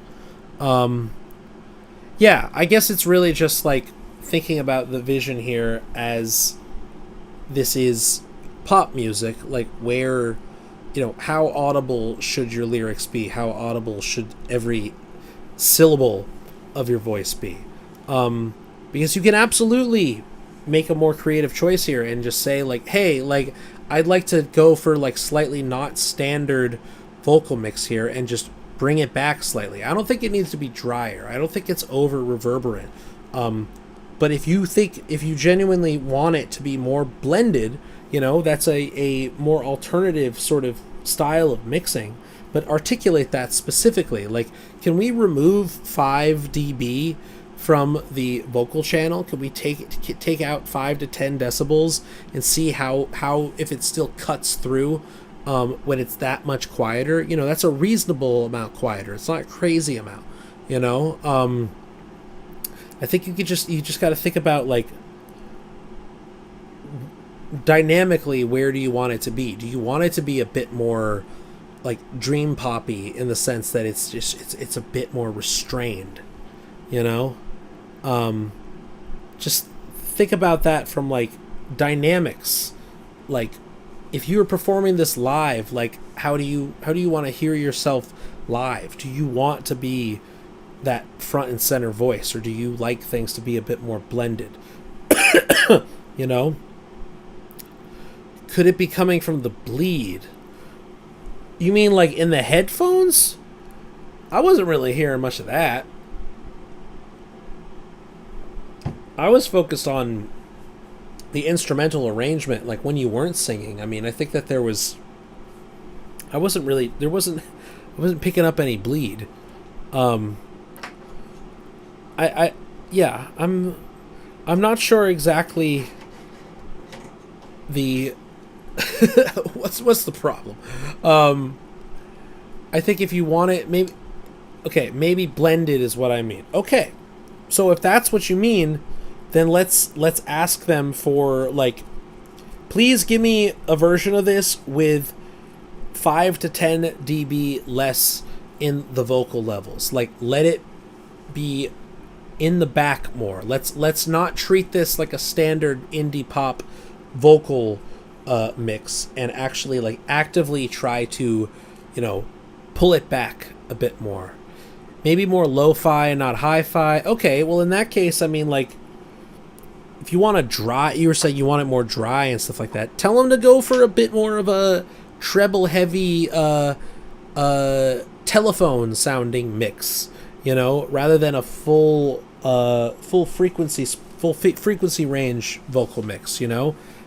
Yeah, I guess it's really just like thinking about the vision here as this is pop music, like where, how audible should your lyrics be? How audible should every syllable of your voice be? Because you can absolutely make a more creative choice here and just say like, hey, like I'd like to go for like slightly not standard vocal mix here and just bring it back slightly. I don't think it needs to be drier. I don't think it's over reverberant. But if you genuinely want it to be more blended, that's a more alternative sort of style of mixing, but articulate that specifically. Like, can we remove 5 dB from the vocal channel? Can we take out 5 to 10 decibels and see how if it still cuts through when it's that much quieter? That's a reasonable amount quieter. It's not a crazy amount. I think you just got to think about like dynamically, where do you want it to be? Do you want it to be a bit more like dream poppy in the sense that it's a bit more restrained, just think about that from like dynamics. Like if you were performing this live, like how do you want to hear yourself live? Do you want to be that front and center voice, or do you like things to be a bit more blended? You know? Could it be coming from the bleed? You mean like in the headphones? I wasn't really hearing much of that. I was focused on the instrumental arrangement, like when you weren't singing. I mean, I think that I wasn't picking up any bleed. I'm not sure exactly the what's the problem. I think if you want it, maybe blended is what I mean. Okay, so if that's what you mean, then let's ask them for, like, please give me a version of this with 5 to 10 dB less in the vocal levels. Like, let it be in the back more. Let's not treat this like a standard indie pop vocal mix, and actually, like, actively try to, pull it back a bit more. Maybe more lo-fi and not hi-fi. Okay, well, in that case, I mean, like, if you want to dry, you were saying you want it more dry and stuff like that, tell them to go for a bit more of a treble heavy telephone sounding mix, rather than a full frequency range vocal mix.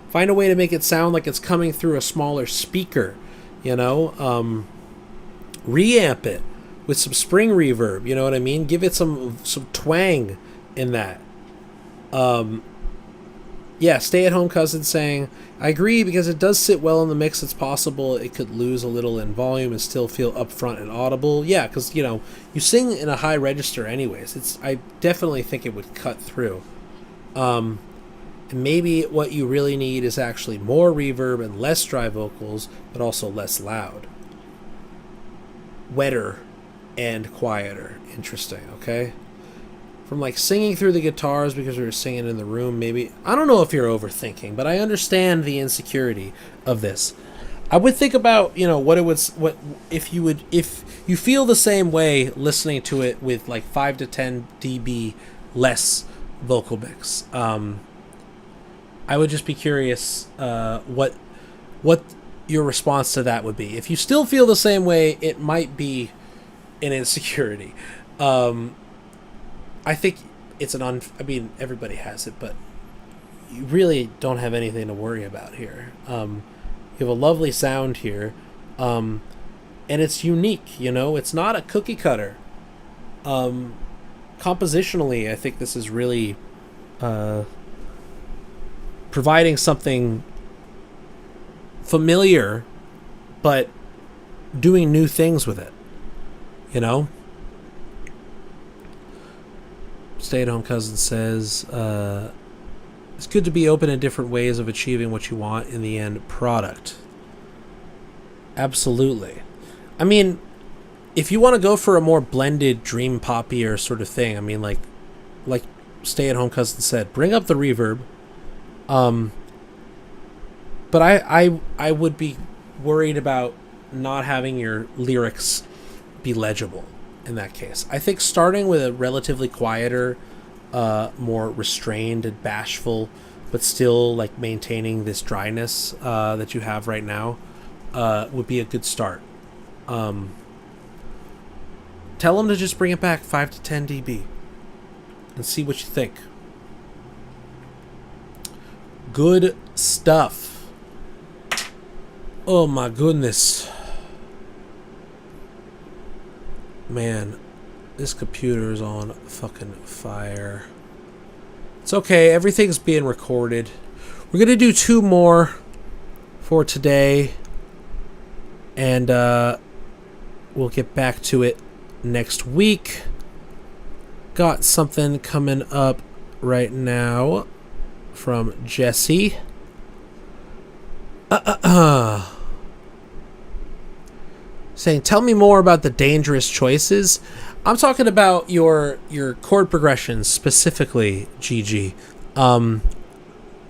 Find a way to make it sound like it's coming through a smaller speaker. Reamp it with some spring reverb. You know what I mean? Give it some twang in that. Stay at home cousin saying, I agree, because it does sit well in the mix. It's possible it could lose a little in volume and still feel upfront and audible. Yeah, because you sing in a high register anyways. I definitely think it would cut through. And maybe what you really need is actually more reverb and less dry vocals, but also less loud. Wetter and quieter. Interesting, okay? From, like, singing through the guitars because we were singing in the room, maybe. I don't know if you're overthinking, but I understand the insecurity of this. I would think about, if you feel the same way listening to it with, like, 5 to 10 dB less vocal mix. I would just be curious what your response to that would be. If you still feel the same way, it might be an insecurity. I think it's everybody has it, but you really don't have anything to worry about here. You have a lovely sound here, and it's unique, it's not a cookie cutter. Compositionally, I think this is really providing something familiar, but doing new things with it, Stay-at-home cousin says, it's good to be open in different ways of achieving what you want in the end product. Absolutely. I mean, if you want to go for a more blended, dream poppier sort of thing, I mean, like Stay-at-home cousin said, bring up the reverb. But I would be worried about not having your lyrics be legible in that case. I think starting with a relatively quieter, more restrained and bashful, but still, like, maintaining this dryness that you have right now would be a good start. Tell them to just bring it back 5 to 10 dB and see what you think. Good stuff. Oh my goodness. Man, this computer is on fucking fire. It's okay, everything's being recorded. We're gonna do 2 more for today, and we'll get back to it next week. Got something coming up right now from Jesse. Saying, tell me more about the dangerous choices. I'm talking about your chord progressions specifically, Gigi. Some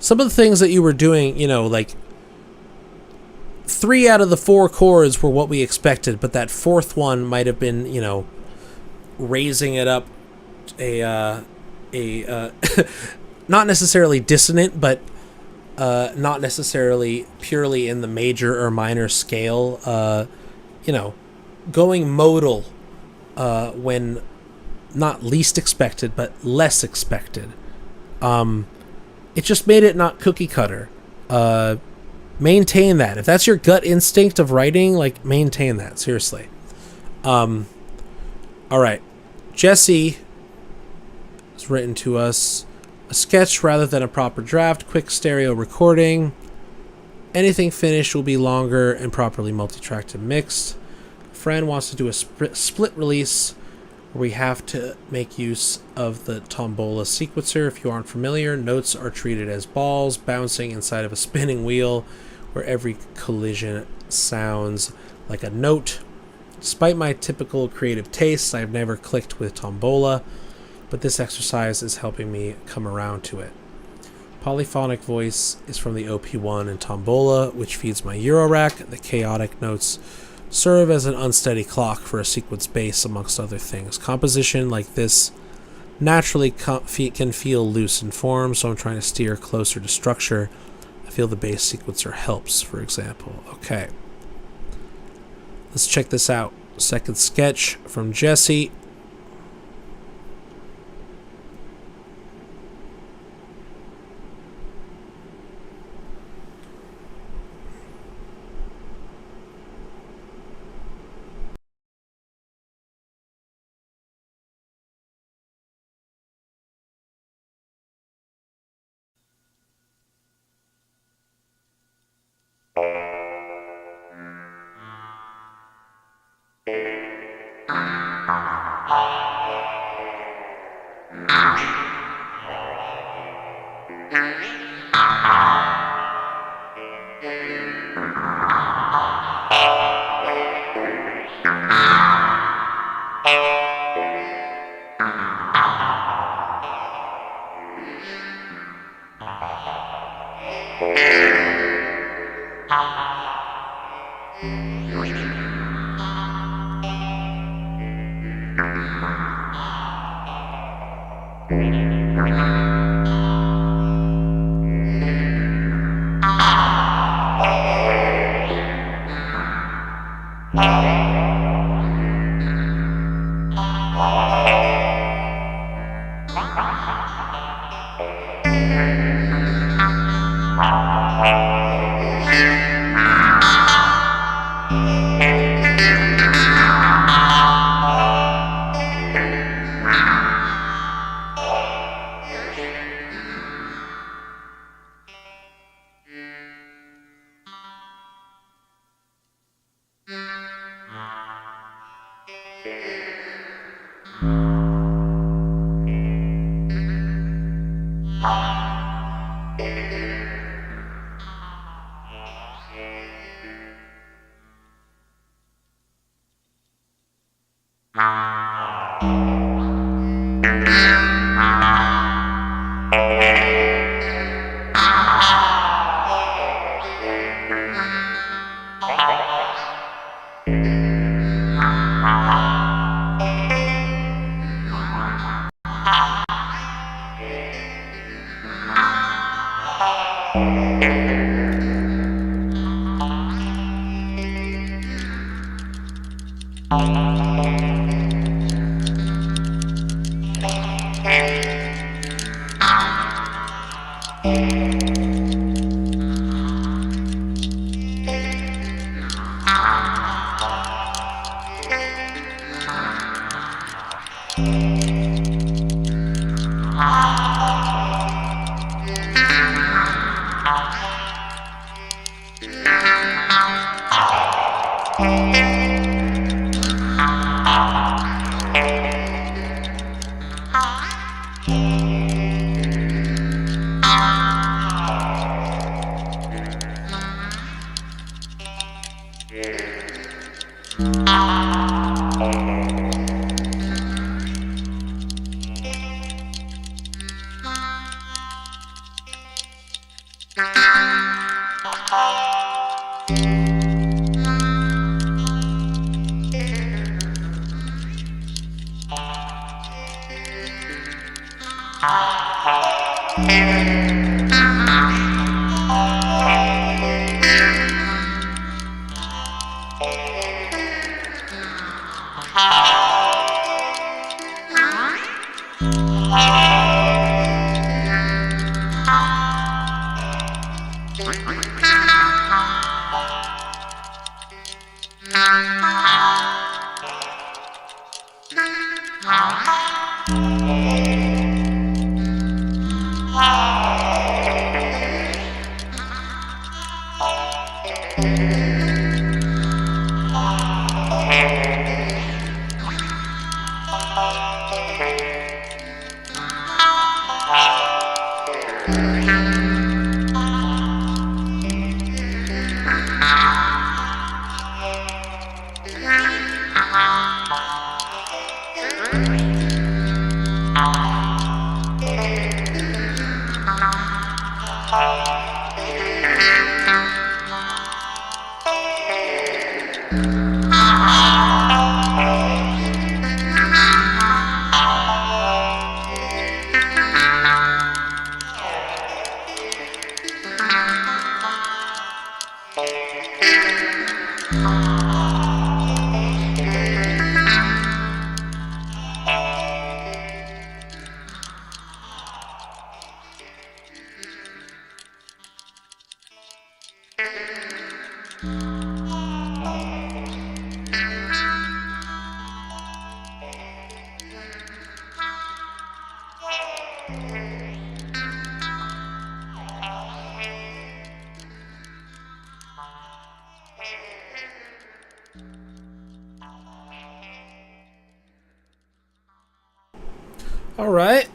of the things that you were doing, like 3 out of the 4 chords were what we expected, but that 4th one might have been, raising it up not necessarily dissonant, but not necessarily purely in the major or minor scale. Going modal when not least expected, but less expected. It just made it not cookie cutter. Maintain that. If that's your gut instinct of writing, like, maintain that. Seriously. All right. Jesse has written to us a sketch rather than a proper draft, quick stereo recording. Anything finished will be longer and properly multi-tracked and mixed. A friend wants to do a split release where we have to make use of the Tombola sequencer. If you aren't familiar, notes are treated as balls bouncing inside of a spinning wheel where every collision sounds like a note. Despite my typical creative tastes, I've never clicked with Tombola, but this exercise is helping me come around to it. Polyphonic voice is from the OP1 and Tombola, which feeds my Eurorack. The chaotic notes serve as an unsteady clock for a sequence bass, amongst other things. Composition like this naturally can feel loose in form, so I'm trying to steer closer to structure. I feel the bass sequencer helps, for example. Okay. Let's check this out. Second sketch from Jesse.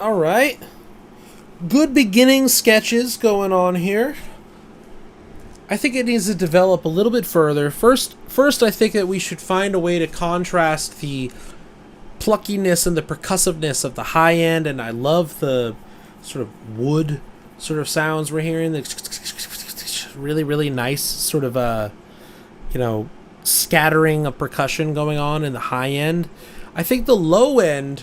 All right. Good beginning sketches going on here. I think it needs to develop a little bit further. First, I think that we should find a way to contrast the pluckiness and the percussiveness of the high end, and I love the sort of wood sort of sounds we're hearing. The really, really nice sort of scattering of percussion going on in the high end. I think the low end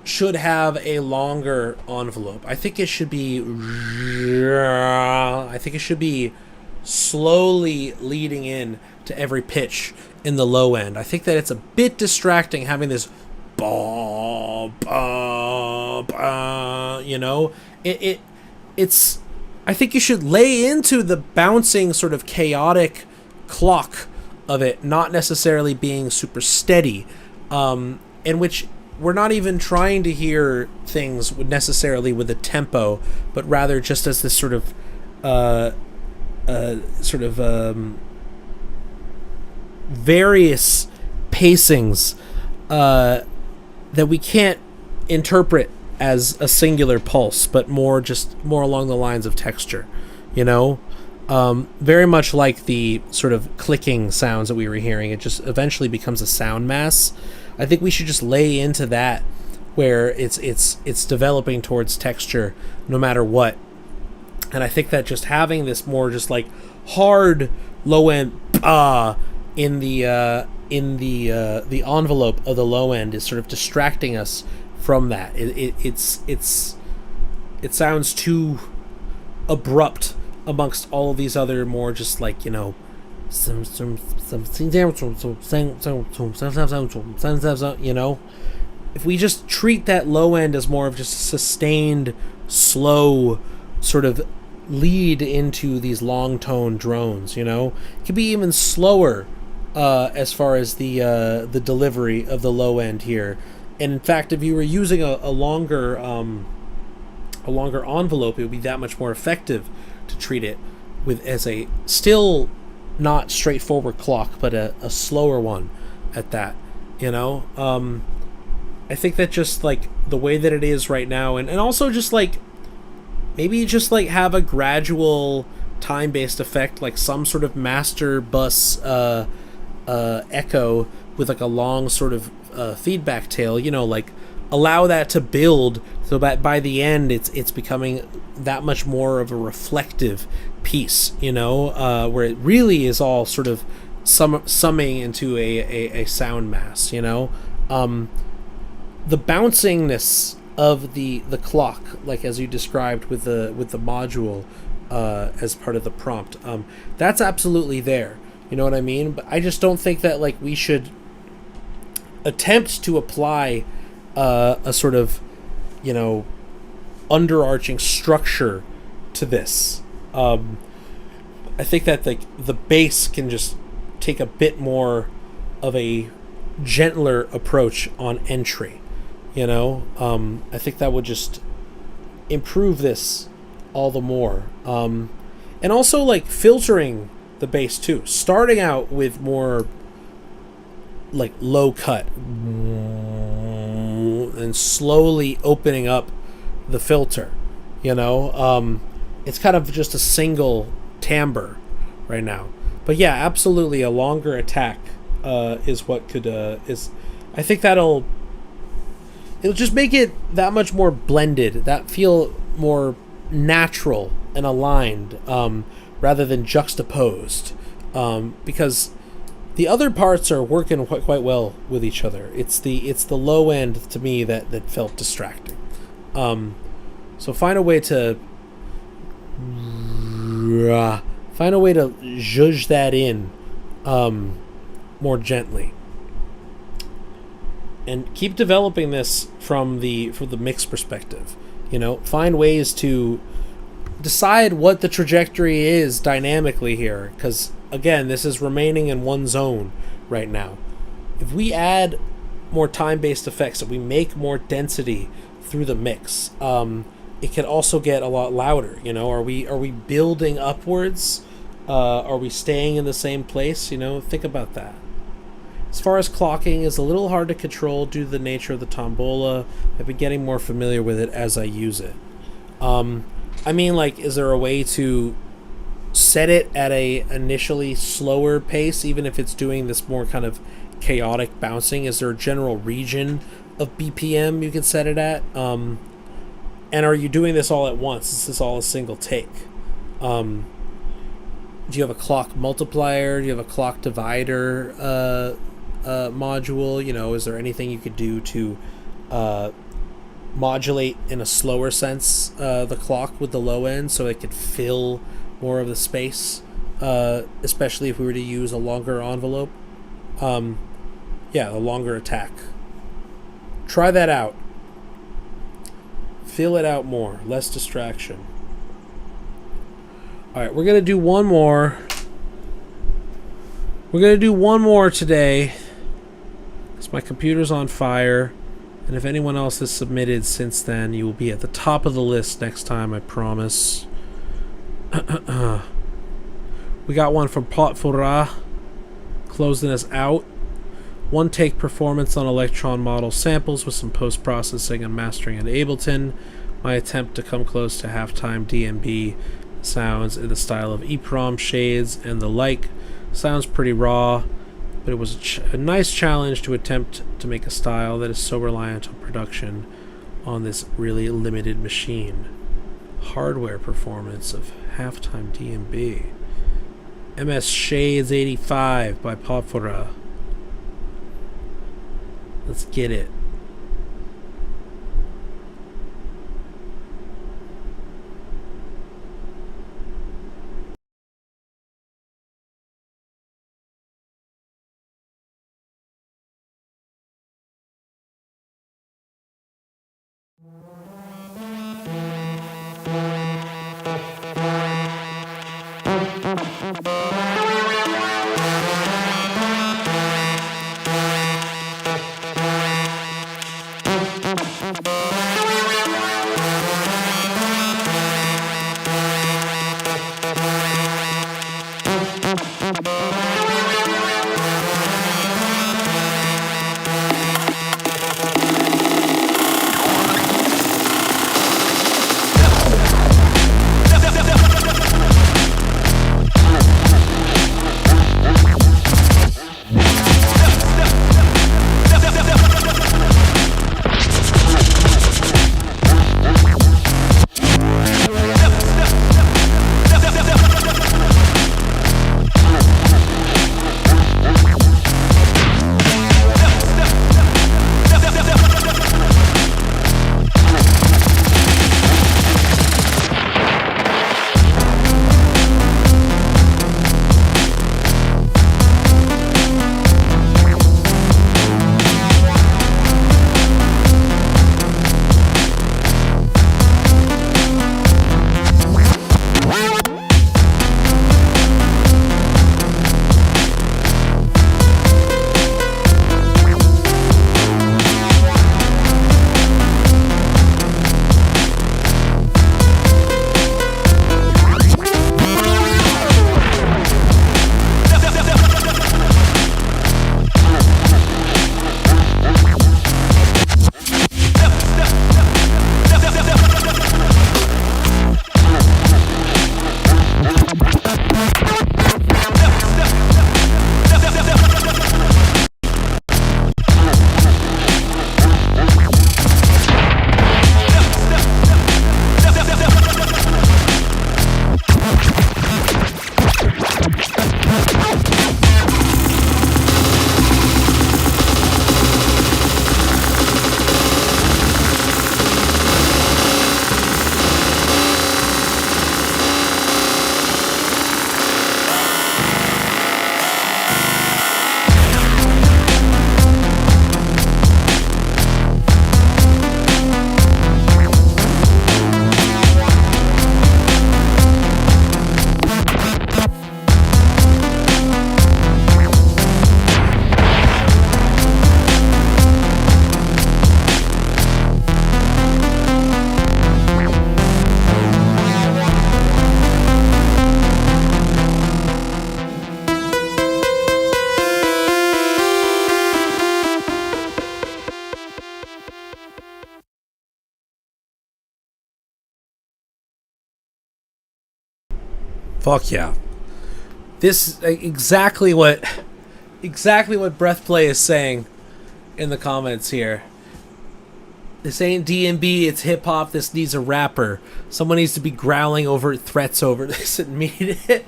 should have a longer envelope. I think it should be slowly leading in to every pitch in the low end. I think that it's a bit distracting having this ba ba ba, it's I think you should lay into the bouncing sort of chaotic clock of it, not necessarily being super steady, in which we're not even trying to hear things necessarily with a tempo, but rather just as this sort of various pacings that we can't interpret as a singular pulse, but more along the lines of texture, very much like the sort of clicking sounds that we were hearing. It just eventually becomes a sound mass. I think we should just lay into that, where it's developing towards texture no matter what. And I think that just having this more just like hard low end in the envelope of the low end is sort of distracting us from that. It sounds too abrupt amongst all of these other more just like, if we just treat that low end as more of just a sustained, slow sort of lead into these long tone drones, it could be even slower as far as the delivery of the low end here. And in fact, if you were using a longer envelope, it would be that much more effective to treat it with as a still not straightforward clock, but a slower one at that. I think that just like the way that it is right now, and also just like maybe just like have a gradual time-based effect, like some sort of master bus echo with like a long sort of feedback tail, like allow that to build so that by the end it's becoming that much more of a reflective piece, where it really is all sort of summing into a sound mass. The bouncingness of the clock, like as you described with the module as part of the prompt. That's absolutely there. You know what I mean? But I just don't think that like we should attempt to apply a sort of, you know, underarching structure to this. I think that like the bass can just take a bit more of a gentler approach on entry. You know, I think that would just improve this all the more. And also like filtering the bass too, starting out with more like low cut and slowly opening up the filter. You know, it's kind of just a single timbre right now. But yeah, absolutely, a longer attack is what could is. I think it'll just make it that much more blended, that feel more natural and aligned, rather than juxtaposed, because the other parts are working quite well with each other. It's the low end to me that felt distracting. So find a way to zhuzh that in more gently, and keep developing this from the mix perspective. You know, find ways to decide what the trajectory is dynamically here, because again, this is remaining in one zone right now. If we add more time-based effects, if we make more density through the mix, it can also get a lot louder. You know, are we building upwards? Are we staying in the same place? You know, think about that. As far as clocking, is a little hard to control due to the nature of the tombola. I've been getting more familiar with it as I use it. I mean, like, is there a way to set it at a initially slower pace, even if it's doing this more kind of chaotic bouncing? Is there a general region of BPM you can set it at? And are you doing this all at once? Is this all a single take? Do you have a clock multiplier? Do you have a clock divider module? You know, is there anything you could do to modulate in a slower sense the clock with the low end so it could fill more of the space, especially if we were to use a longer envelope? Yeah, a longer attack. Try that out. Fill it out more. Less distraction. Alright, we're going to do one more. We're going to do one more today, because my computer's on fire. And if anyone else has submitted since then, you will be at the top of the list next time, I promise. We got one from Potfora, closing us out. One take performance on Electron model samples with some post-processing and mastering in Ableton. My attempt to come close to halftime DMB sounds in the style of EEPROM shades and the like. Sounds pretty raw, but it was a nice challenge to attempt to make a style that is so reliant on production on this really limited machine. Hardware performance of halftime DMB. MS Shades 85 by Potfora. Let's get it. Fuck yeah. This exactly what Breathplay is saying in the comments here. This ain't D&B, it's hip hop. This needs a rapper. Someone needs to be growling over threats over this and mean it.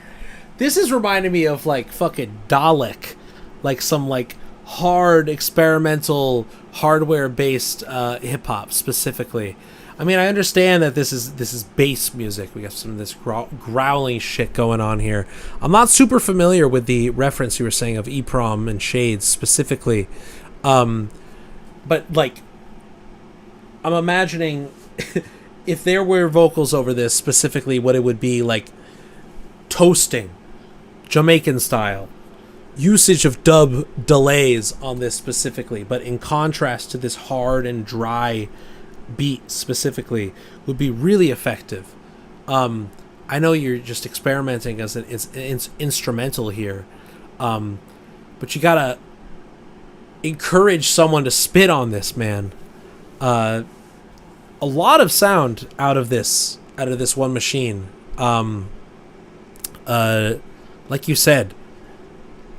This is reminding me of like fucking Dalek, like some like hard experimental hardware based hip hop specifically. I mean, I understand that this is bass music. We got some of this growling shit going on here. I'm not super familiar with the reference you were saying of EEPROM and Shades specifically, but like, I'm imagining if there were vocals over this specifically, what it would be like: toasting, Jamaican style, usage of dub delays on this specifically, but in contrast to this hard and dry beat specifically, would be really effective. I know you're just experimenting as it's instrumental here, but you gotta encourage someone to spit on this, man. A lot of sound out of this one machine. Like you said,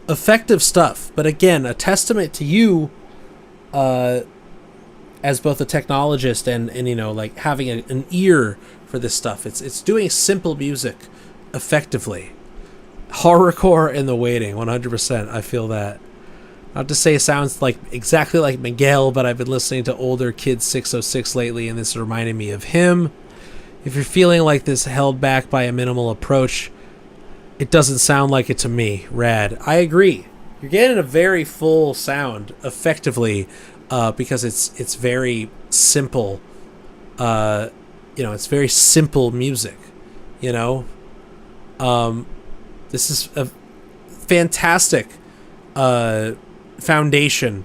effective stuff. But again, a testament to you, as both a technologist and you know, like having an ear for this stuff. It's doing simple music effectively. Horrorcore in the waiting, 100%. I feel that. Not to say it sounds like exactly like Miguel, but I've been listening to older Kid 606 lately, and this reminded me of him. If you're feeling like this held back by a minimal approach, it doesn't sound like it to me. Rad. I agree. You're getting a very full sound effectively, because it's very simple. You know, it's very simple music. You know, this is a fantastic foundation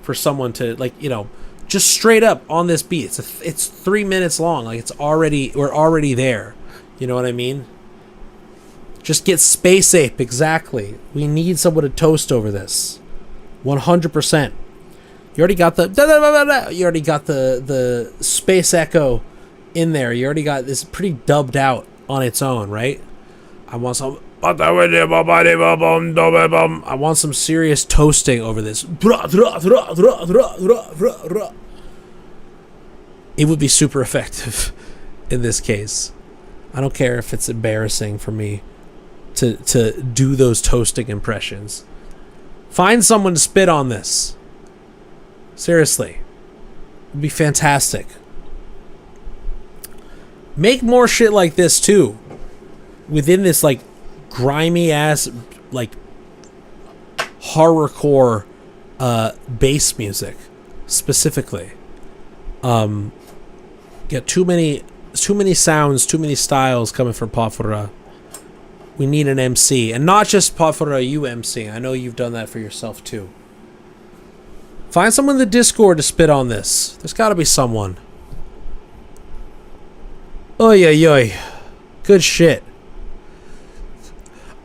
for someone to, like, you know, just straight up on this beat. It's 3 minutes long. Like, we're already there. You know what I mean? Just get Space Ape, exactly. We need someone to toast over this. 100%. You already got the Space Echo in there. You already got this pretty dubbed out on its own, right? I want some serious toasting over this. It would be super effective in this case. I don't care if it's embarrassing for me to do those toasting impressions. Find someone to spit on this. Seriously. It'd be fantastic. Make more shit like this too. Within this, like, grimy ass, like, horrorcore bass music specifically. Get too many sounds, too many styles coming from Pafura. We need an MC, and not just Pafura, you MC. I know you've done that for yourself too. Find someone in the Discord to spit on this. There's got to be someone. Oy oy oy. Good shit.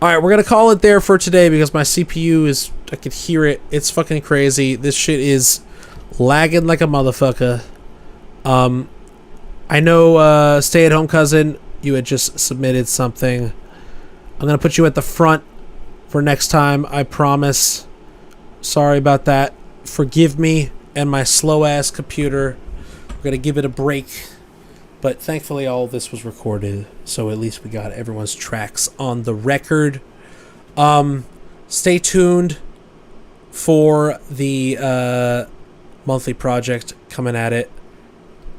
Alright, we're going to call it there for today because my CPU is... I can hear it. It's fucking crazy. This shit is lagging like a motherfucker. I know, Stay at Home Cousin, you had just submitted something. I'm going to put you at the front for next time, I promise. Sorry about that. Forgive me and my slow-ass computer. We're going to give it a break. But thankfully all of this was recorded, so at least we got everyone's tracks on the record. Stay tuned for the monthly project coming at it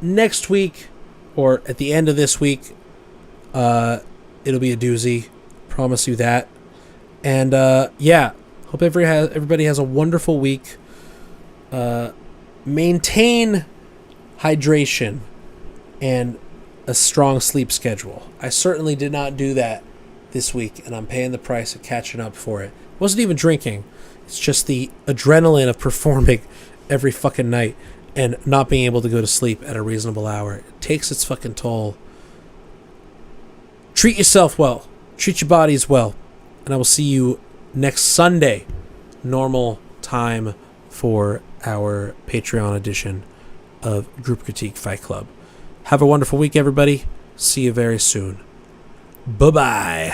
next week, or at the end of this week. It'll be a doozy. Promise you that. And yeah, hope everybody has a wonderful week. Maintain hydration and a strong sleep schedule. I certainly did not do that this week, and I'm paying the price of catching up for it. Wasn't even drinking. It's just the adrenaline of performing every fucking night and not being able to go to sleep at a reasonable hour. It takes its fucking toll. Treat yourself well. Treat your bodies well. And I will see you next Sunday, normal time, for our Patreon edition of Group Critique Fight Club. Have a wonderful week, everybody. See you very soon. Bye-bye.